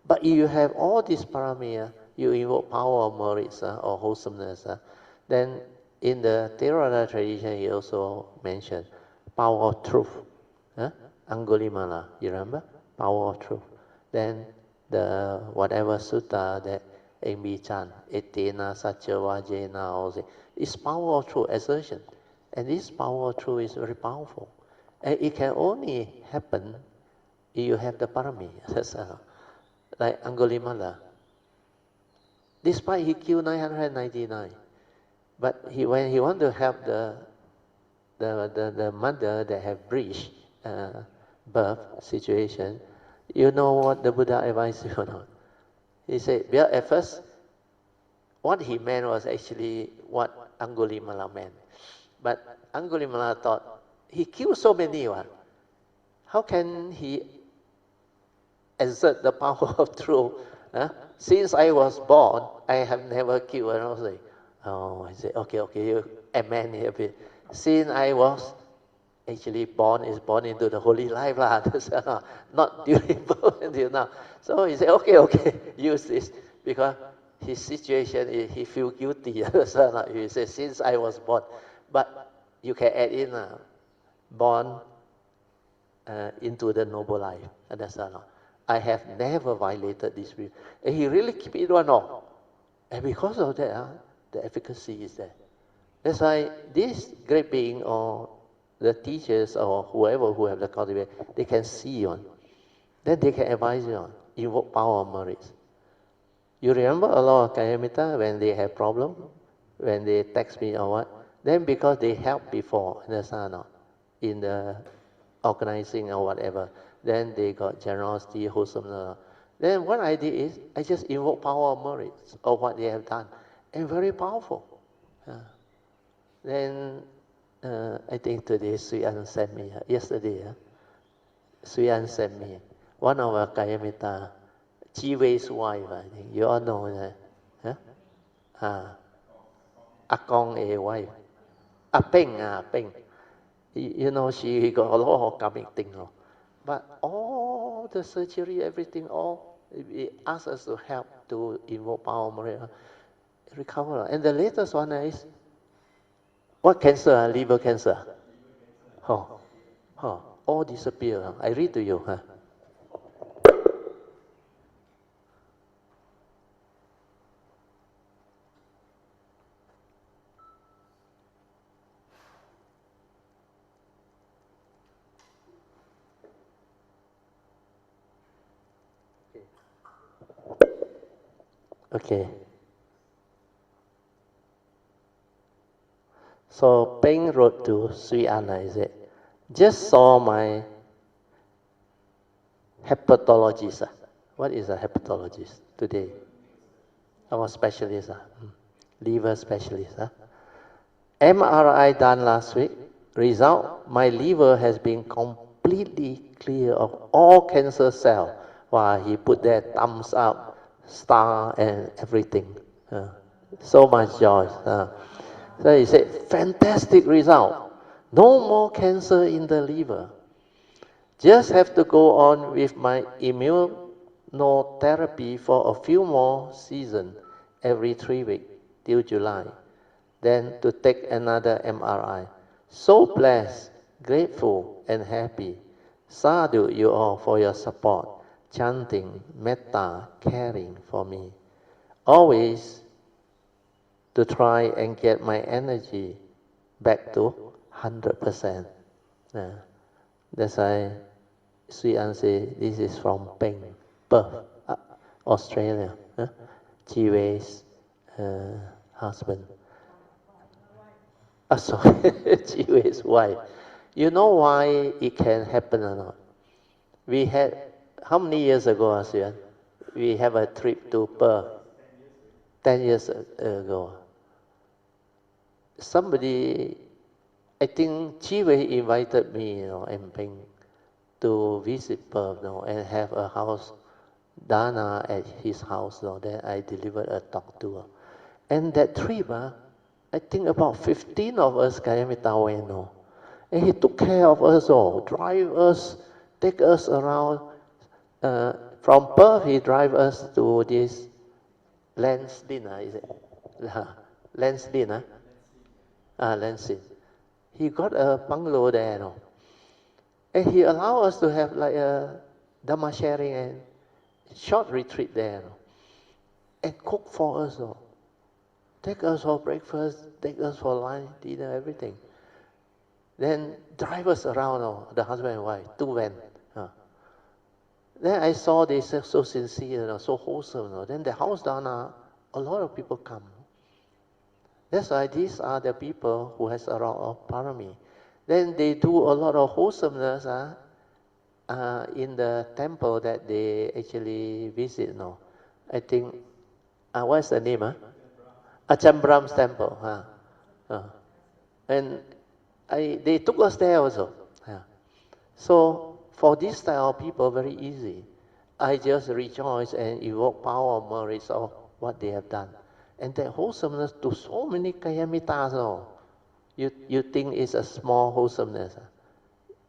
But if you have all these parami, you invoke power of merits or wholesomeness, then in the Theravada tradition, he also mentioned power of truth. Angulimala, you remember? Power of truth. Then the whatever sutta that Amy Chan, Etena, Satyavajena, all this, is power of truth assertion. And this power of truth is very powerful. And it can only happen if you have the parami. Like Angulimala. Despite he killed 999, but when he wanted to help the mother that have breached birth situation, you know what the Buddha advised you or not? He said, well, at first, what he meant was actually what Angulimala meant. But Angulimala thought, he killed so many, how can he exert the power of truth? Since I was born, I have never killed. And I was like, I said, okay, you amend it a bit. Since I was actually born into the holy life, not during birth until now. So he said, okay, use this, because his situation is he feel guilty. So he said, since I was born, but you can add in born into the noble life. Understand? I have never violated this rule. And he really keep it on all. And because of that, the efficacy is there. That's why this great being or the teachers or whoever who have the cultivation, they can see on. Then they can advise you on. Invoke power of merits. You remember a lot of Kayamita when they have problem, when they text me or what? Then because they helped before, understand or not? In the organizing or whatever, then they got generosity, wholesomeness. Then what I did is, I just invoke power of merits of what they have done. And very powerful. Then, I think today Sui An sent me, yesterday, Sui An sent me, one of our Kayamita, Chi-Wei's wife, I think, you all know that. Akong A wife. Peng. You know, she got a lot of karmic thing. But all the surgery, everything, it asks us to help to invoke power, recover. And the latest one is, what cancer? Liver cancer. All disappear. I read to you. Okay. So Peng wrote to Sri Anna, is it? Just saw my hepatologist. What is a hepatologist today? Our specialist, liver specialist. MRI done last week. Result, my liver has been completely clear of all cancer cells. Wow, he put there thumbs up, star and everything. So much joy. So he said, fantastic result. No more cancer in the liver. Just have to go on with my immunotherapy for a few more seasons, every 3 weeks till July. Then to take another MRI. So blessed, grateful, and happy. Sadhu you all for your support, chanting, metta, caring for me. Always to try and get my energy back to 100%. That's why Sri An say this is from Perth, Australia. Chi-Wei's husband. Sorry, Chi-Wei's wife. You know why it can happen or not? We had, how many years ago, Asian? We have a trip to Perth. 10 years ago. Somebody I think Chi-Wei invited me, and Peng, to visit Perth, and have a house, Dana at his house, then I delivered a talk to her. And that trip, I think about 15 of us Kayamita went, and he took care of us all, drive us, take us around. From Perth, he drive us to this Lansdowne, is it? Lansdowne, Lansdowne. He got a bungalow there, and he allowed us to have like a Dhamma sharing and short retreat there, and cook for us, take us for breakfast, take us for lunch, dinner, everything. Then drive us around, the husband and wife, 2 vans. Then I saw they so sincere, so wholesome. Then the house down, a lot of people come. That's why these are the people who has a lot of parami. Then they do a lot of wholesomeness in the temple that they actually visit. I think, what's the name? Achambram's temple. And they took us there also. So for this style of people, very easy. I just rejoice and evoke power of merits of what they have done. And that wholesomeness to so many kayamitas, you think it's a small wholesomeness.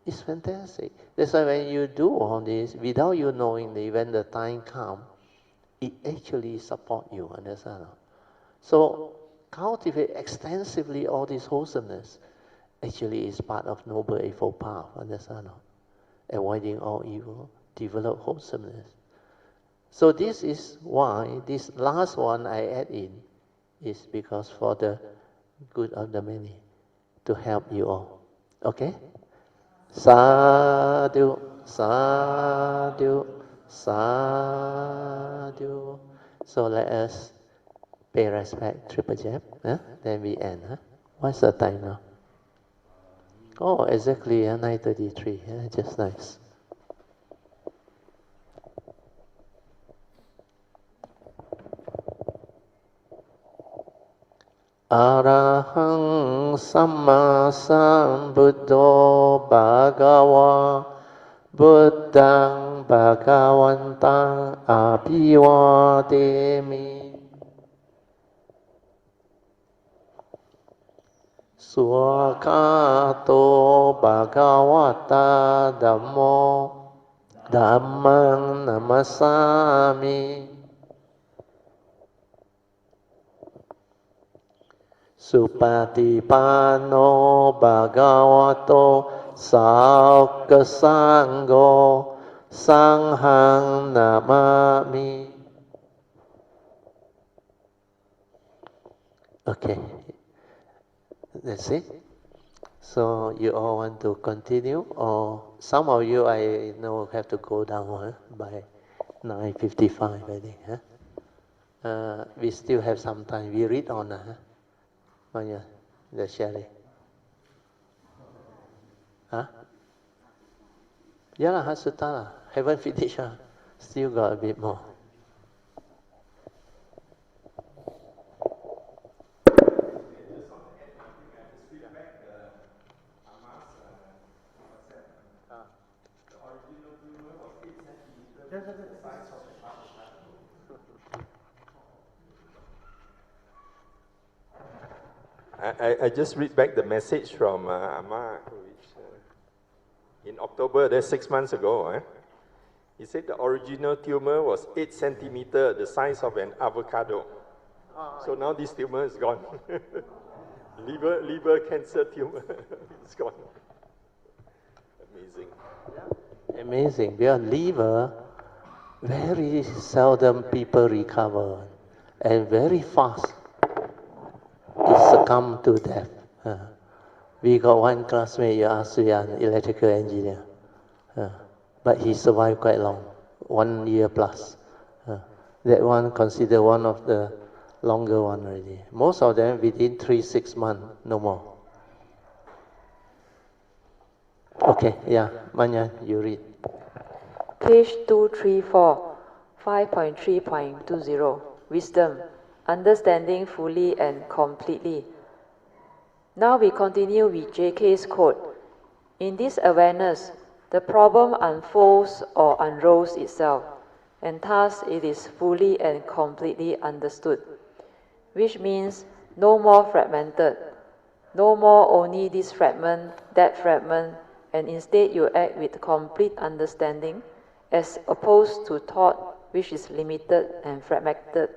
It's fantastic. That's why when you do all this, without you knowing, when the time comes, it actually support you, understand? So cultivate extensively all this wholesomeness. Actually is part of Noble Eightfold Path, understand? Avoiding all evil, develop wholesomeness. So this is why this last one I add in is because for the good of the many, to help you all. Okay? Sadhu, sadhu, sadhu. So let us pay respect, triple jab. Then we end. What's the time now? Oh, exactly, 9:33. Just nice. Arahang Samma Sambuddho Bhagava Buddhang Bhagavantang Abhivademi Swakato Bhagavata Dhammo Dhammang Namasami Supatipano Bhagavato Saukasangho Sanghang Namami. Okay, that's it. So you all want to continue, or some of you I know have to go down by 9:55, I think. We still have some time. We read on. Oh yeah, the sharing. Yeah lah, Sutta lah. Haven't finished. Still got a bit more. I just read back the message from Amma, which in October, that's 6 months ago. He said the original tumor was 8 centimeters, the size of an avocado. So now this tumor is gone. liver cancer tumor is gone. Amazing. Yeah. Amazing. Because liver, very seldom people recover, and very fast it succumb to death. We got one classmate, an electrical engineer, but he survived quite long, 1 year plus. That one considered one of the longer one already. Most of them within 3-6 months, no more. Okay, yeah, Manyan, you read. Page 234, 5.3.20. Wisdom, understanding fully and completely. Now we continue with JK's quote. In this awareness, the problem unfolds or unrolls itself, and thus it is fully and completely understood, which means no more fragmented, no more only this fragment, that fragment, and instead you act with complete understanding, as opposed to thought which is limited and fragmented,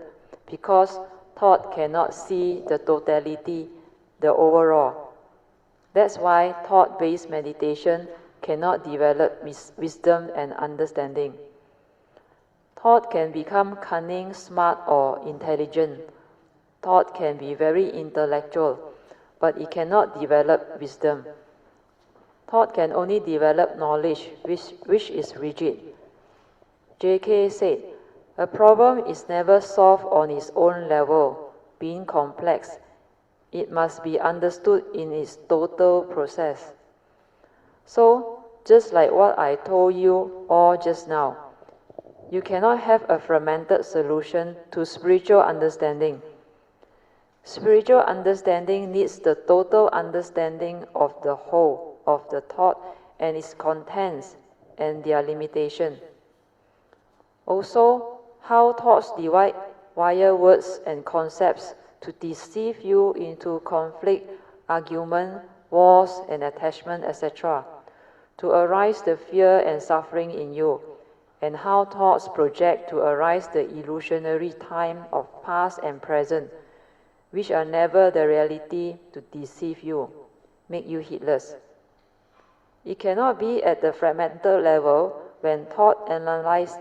because thought cannot see the totality, the overall. That's why thought-based meditation cannot develop wisdom and understanding. Thought can become cunning, smart, or intelligent. Thought can be very intellectual, but it cannot develop wisdom. Thought can only develop knowledge, which is rigid. JK said, a problem is never solved on its own level, being complex. It must be understood in its total process. So, just like what I told you all just now, you cannot have a fragmented solution to spiritual understanding. Spiritual understanding needs the total understanding of the whole, of the thought and its contents and their limitation. Also, how thoughts divide via words and concepts to deceive you into conflict, argument, wars and attachment, etc., to arise the fear and suffering in you, and how thoughts project to arise the illusionary time of past and present, which are never the reality, to deceive you, make you heedless. It cannot be at the fragmented level when thought analyzes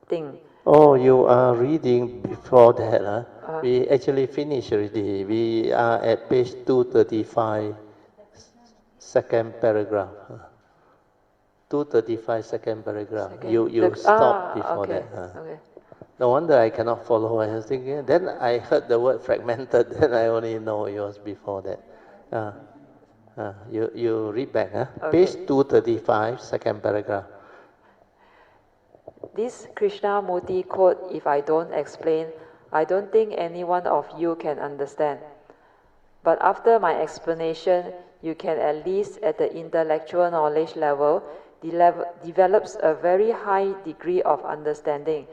things. Oh, you are reading before that, huh? We actually finished already. We are at page 235, second paragraph. 235, second paragraph. You stopped before okay. that. Okay. No wonder I cannot follow. I was thinking, then I heard the word fragmented, then I only know it was before that. You read back, huh? Okay. Page 235, second paragraph. This Krishnamurti quote, if I don't explain, I don't think any one of you can understand. But after my explanation, you can at least at the intellectual knowledge level develops a very high degree of understanding,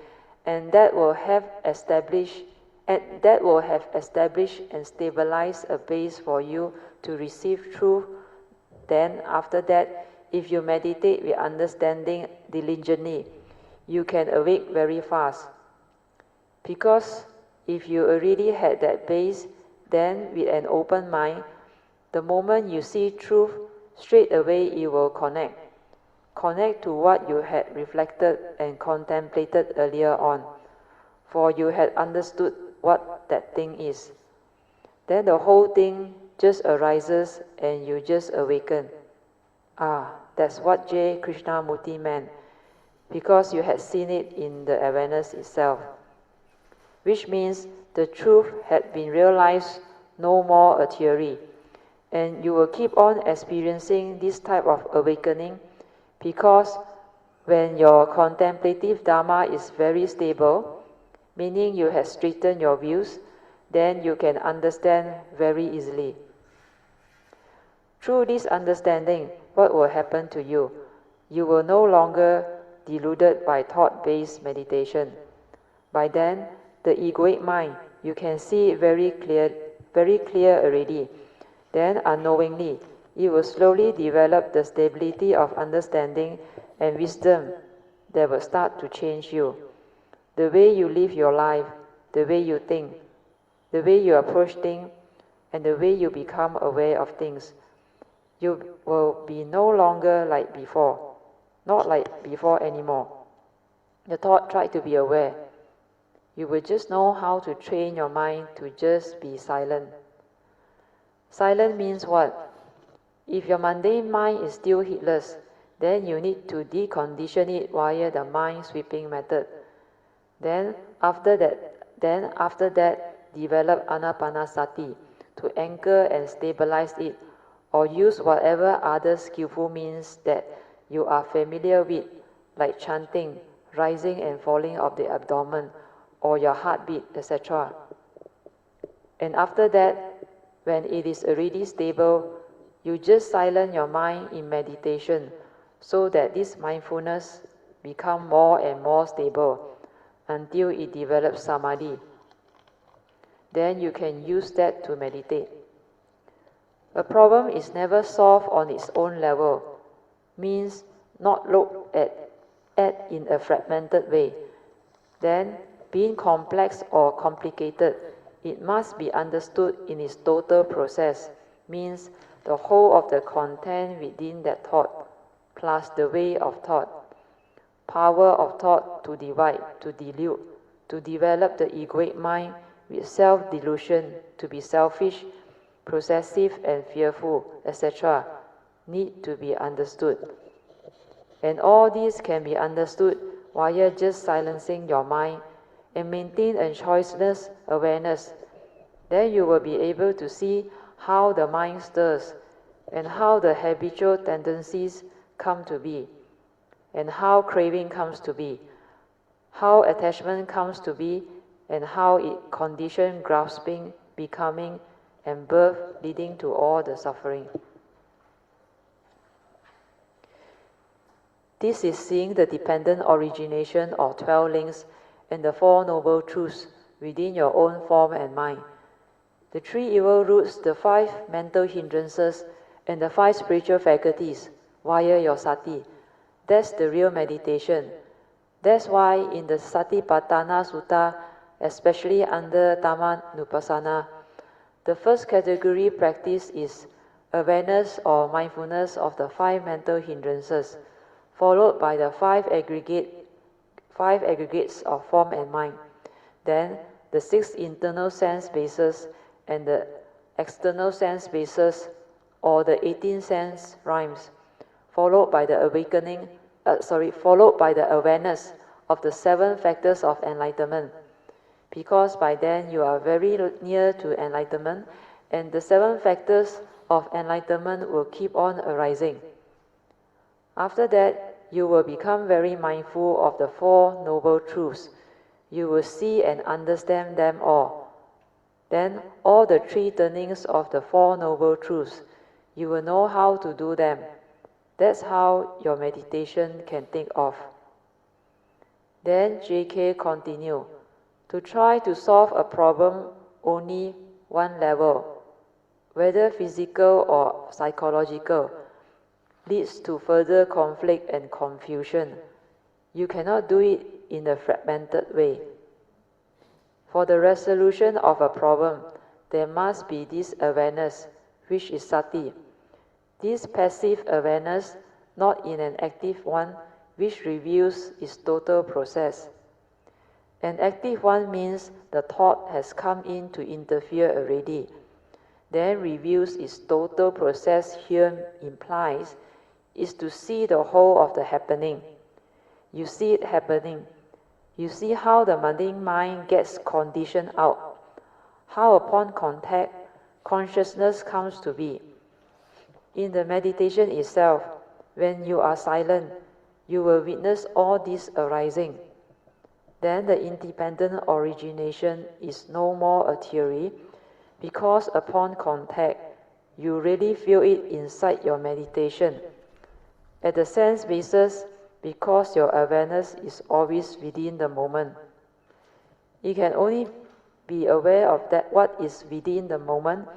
and that will have established and stabilized a base for you to receive truth. Then after that, if you meditate with understanding diligently, you can awake very fast. Because if you already had that base, then with an open mind, the moment you see truth, straight away it will connect to what you had reflected and contemplated earlier on, for you had understood what that thing is. Then the whole thing just arises and you just awaken. That's what J. Krishnamurti meant, because you had seen it in the awareness itself, which means the truth had been realized, no more a theory, and you will keep on experiencing this type of awakening, because when your contemplative Dharma is very stable, meaning you have straightened your views, then you can understand very easily. Through this understanding, what will happen to you? You will no longer deluded by thought-based meditation. By then, the egoic mind, you can see it very clear already. Then, unknowingly, it will slowly develop the stability of understanding and wisdom that will start to change you. The way you live your life, the way you think, the way you approach things, and the way you become aware of things. You will be no longer like before, not like before anymore. The thought tried to be aware. You will just know how to train your mind to just be silent. Silent means what? If your mundane mind is still heedless, then you need to decondition it via the mind sweeping method. Then after that, develop anapanasati to anchor and stabilize it, or use whatever other skillful means that you are familiar with, like chanting, rising and falling of the abdomen, or your heartbeat, etc. And after that, when it is already stable, you just silence your mind in meditation so that this mindfulness becomes more and more stable until it develops samadhi. Then you can use that to meditate. A problem is never solved on its own level, means not looked at in a fragmented way. Then, being complex or complicated, it must be understood in its total process, means the whole of the content within that thought, plus the way of thought, power of thought to divide, to dilute, to develop the egoic mind with self-delusion, to be selfish, possessive and fearful, etc., need to be understood. And all these can be understood via just silencing your mind and maintain a choiceless awareness. Then you will be able to see how the mind stirs and how the habitual tendencies come to be, and how craving comes to be, how attachment comes to be, and how it conditions grasping, becoming, and birth, leading to all the suffering. This is seeing the dependent origination of 12 links and the 4 noble truths within your own form and mind. The 3 evil roots, the 5 mental hindrances, and the 5 spiritual faculties via your sati. That's the real meditation. That's why in the Satipatthana Sutta, especially under Dhammanupassana, the first category practice is awareness or mindfulness of the 5 mental hindrances, followed by the 5 aggregates of form and mind. Then the 6 internal sense bases and the external sense bases, or the 18 sense rhymes, followed by the awareness of the 7 factors of enlightenment. Because by then you are very near to enlightenment, and the 7 factors of enlightenment will keep on arising. After that, you will become very mindful of the 4 noble truths. You will see and understand them all. Then all the 3 turnings of the 4 noble truths, you will know how to do them. That's how your meditation can take off. Then JK continue. To try to solve a problem only one level, whether physical or psychological, leads to further conflict and confusion. You cannot do it in a fragmented way. For the resolution of a problem, there must be this awareness, which is sati. This passive awareness, not in an active one, which reveals its total process. An active one means the thought has come in to interfere already, then reveals its total process. Here implies is to see the whole of the happening. You see it happening. You see how the mundane mind gets conditioned out, how upon contact, consciousness comes to be. In the meditation itself, when you are silent, you will witness all this arising. Then the independent origination is no more a theory, because upon contact, you really feel it inside your meditation. At the sense basis, because your awareness is always within the moment. You can only be aware of that what is within the moment,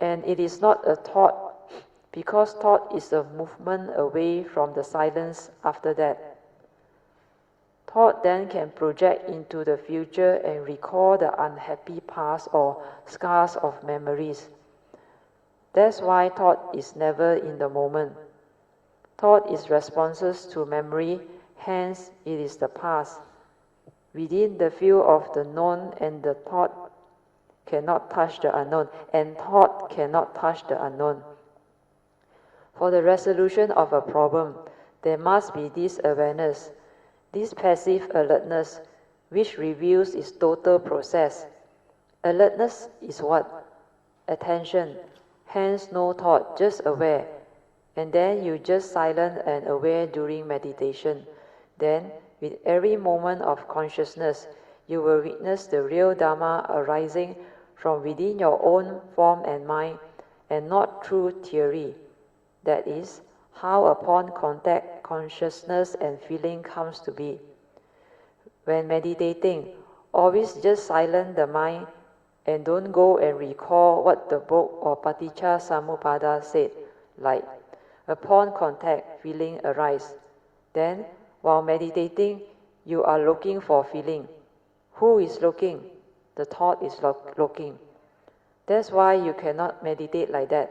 and it is not a thought, because thought is a movement away from the silence after that. Thought then can project into the future and recall the unhappy past or scars of memories. That's why thought is never in the moment. Thought is responses to memory, hence it is the past. Within the field of the known, and the thought cannot touch the unknown, and thought cannot touch the unknown. For the resolution of a problem, there must be this awareness, this passive alertness, which reveals its total process. Alertness is what? Attention, hence no thought, just aware. And then you just silent and aware during meditation. Then, with every moment of consciousness, you will witness the real Dharma arising from within your own form and mind, and not through theory. That is, how upon contact, consciousness and feeling comes to be. When meditating, always just silence the mind and don't go and recall what the book or Paticca Samuppada said, like, upon contact, feeling arise. Then, while meditating, you are looking for feeling. Who is looking? The thought is looking. That's why you cannot meditate like that.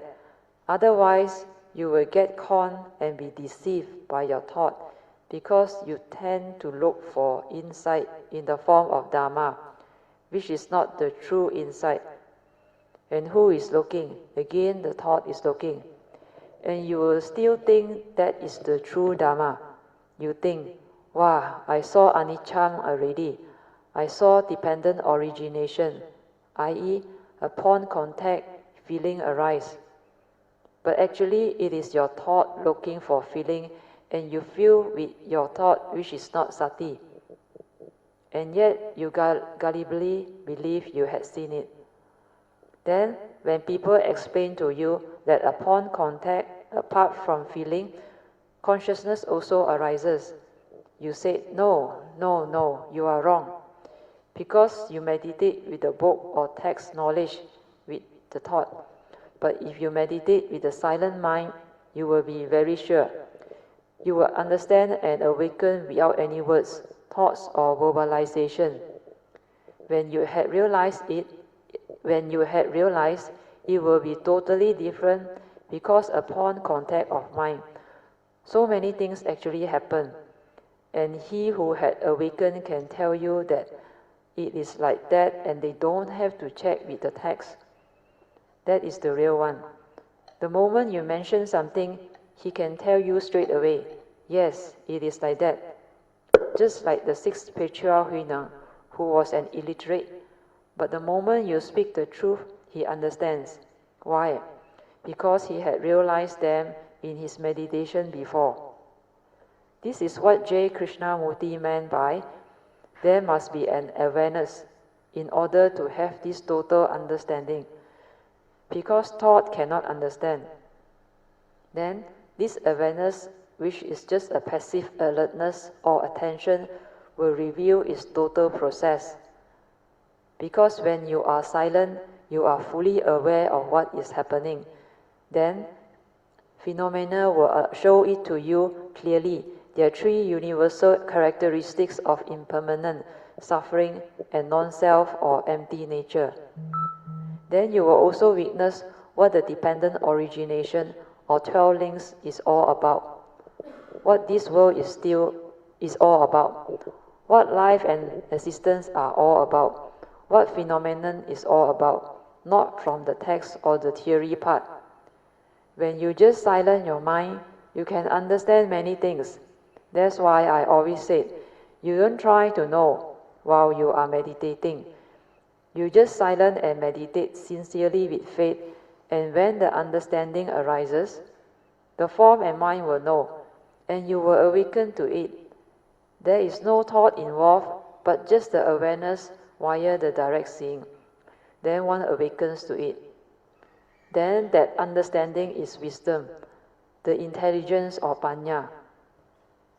Otherwise, you will get conned and be deceived by your thought, because you tend to look for insight in the form of Dharma, which is not the true insight. And who is looking? Again, the thought is looking. And you will still think that is the true Dharma. You think, wow, I saw anicca already. I saw dependent origination, i.e., upon contact, feeling arise. But actually, it is your thought looking for feeling, and you feel with your thought, which is not sati. And yet, you gullibly believe you had seen it. Then, when people explain to you that upon contact, apart from feeling, consciousness also arises, you say, no, you are wrong. Because you meditate with the book or text knowledge with the thought. But if you meditate with the silent mind, you will be very sure. You will understand and awaken without any words, thoughts or verbalization. When you had realized it, it will be totally different, because upon contact of mind, so many things actually happen. And he who had awakened can tell you that it is like that, and they don't have to check with the text. That is the real one. The moment you mention something, he can tell you straight away, yes, it is like that. Just like the sixth patriarch Huineng, who was an illiterate, but the moment you speak the truth, he understands. Why? Because he had realized them in his meditation before. This is what J. Krishnamurti meant by, there must be an awareness in order to have this total understanding, because thought cannot understand. Then, this awareness, which is just a passive alertness or attention, will reveal its total process. Because when you are silent, you are fully aware of what is happening. Then, phenomena will show it to you clearly. There are three universal characteristics of impermanent, suffering, and non-self or empty nature. Then you will also witness what the dependent origination or 12 links is all about. What this world is all about. What life and existence are all about. What phenomenon is all about. Not from the text or the theory part. When you just silence your mind, you can understand many things. That's why I always said, you don't try to know while you are meditating. You just silent and meditate sincerely with faith, and when the understanding arises, the form and mind will know, and you will awaken to it. There is no thought involved, but just the awareness via the direct seeing. Then one awakens to it. Then that understanding is wisdom, the intelligence or panya.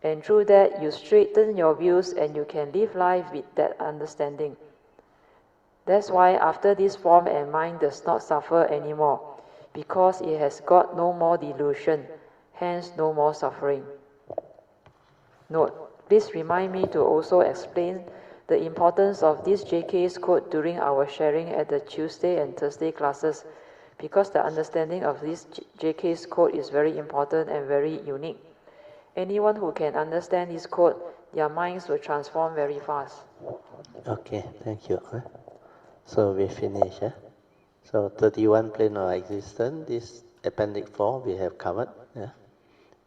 And through that, you straighten your views and you can live life with that understanding. That's why after this form and mind does not suffer anymore, because it has got no more delusion, hence no more suffering. Note, please remind me to also explain the importance of this JK's quote during our sharing at the Tuesday and Thursday classes, because the understanding of this JK's quote is very important and very unique. Anyone who can understand this quote, their minds will transform very fast. Okay, thank you. So we finish. So 31 plane of existence, this appendix 4 we have covered.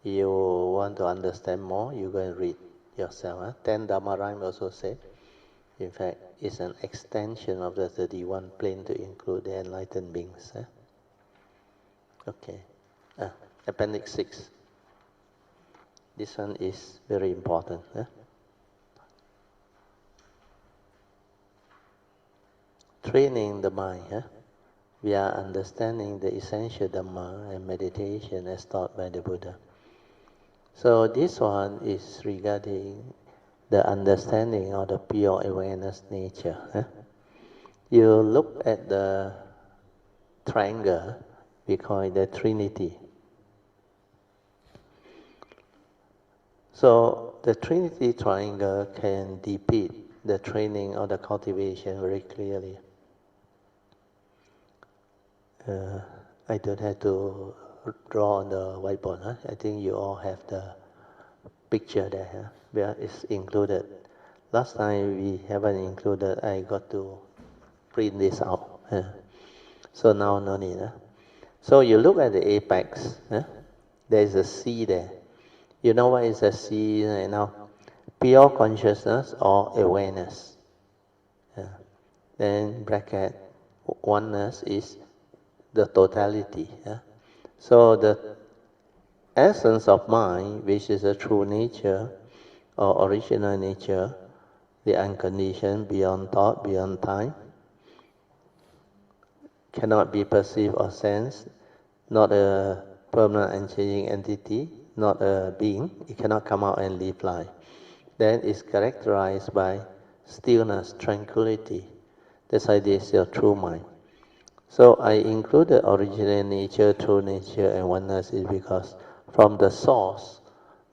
You want to understand more, you go and read yourself. 10 Dhamma rhyme also say, in fact, it's an extension of the 31 plane to include the enlightened beings. Okay. Appendix 6. This one is very important. training the mind. We are understanding the essential Dhamma and meditation as taught by the Buddha. So this one is regarding the understanding of the pure awareness nature. You look at the triangle, we call it the Trinity. So the Trinity triangle can depict the training or the cultivation very clearly. I don't have to draw on the whiteboard. I think you all have the picture there, where it's included. Last time we haven't included, I got to print this out. So now no need. So you look at the apex, there is a C there. You know what is a C right now? Pure consciousness or awareness. Then bracket, oneness is the totality. So the essence of mind, which is a true nature or original nature, the unconditioned, beyond thought, beyond time, cannot be perceived or sensed, not a permanent and changing entity, not a being. It cannot come out and live life. Then it's characterized by stillness, tranquility. That's why this is your true mind. So I included original nature, true nature, and oneness is because from the source,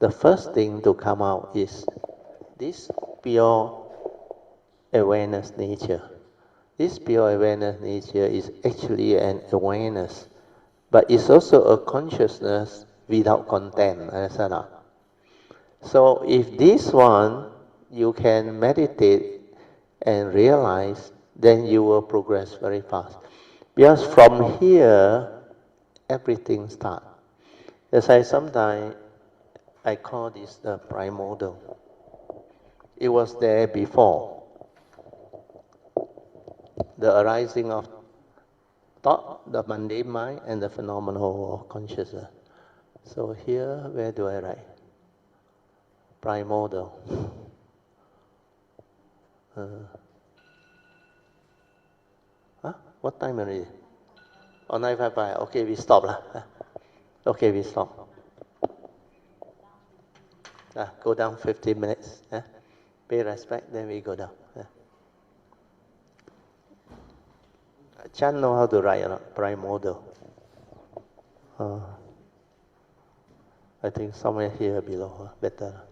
the first thing to come out is this pure awareness nature. This pure awareness nature is actually an awareness, but it's also a consciousness without content. Understand? So if this one you can meditate and realize, then you will progress very fast. Because from here, everything starts. As I sometimes, I call this the primordial. It was there before. The arising of thought, the mundane mind, and the phenomenal consciousness. So here, where do I write? Primordial. What time already? Oh, 9:55. Okay, we stop lah. Okay, we stop. Go down 15 minutes. Pay respect, then we go down. Chan know how to write primordial. I think somewhere here below, better.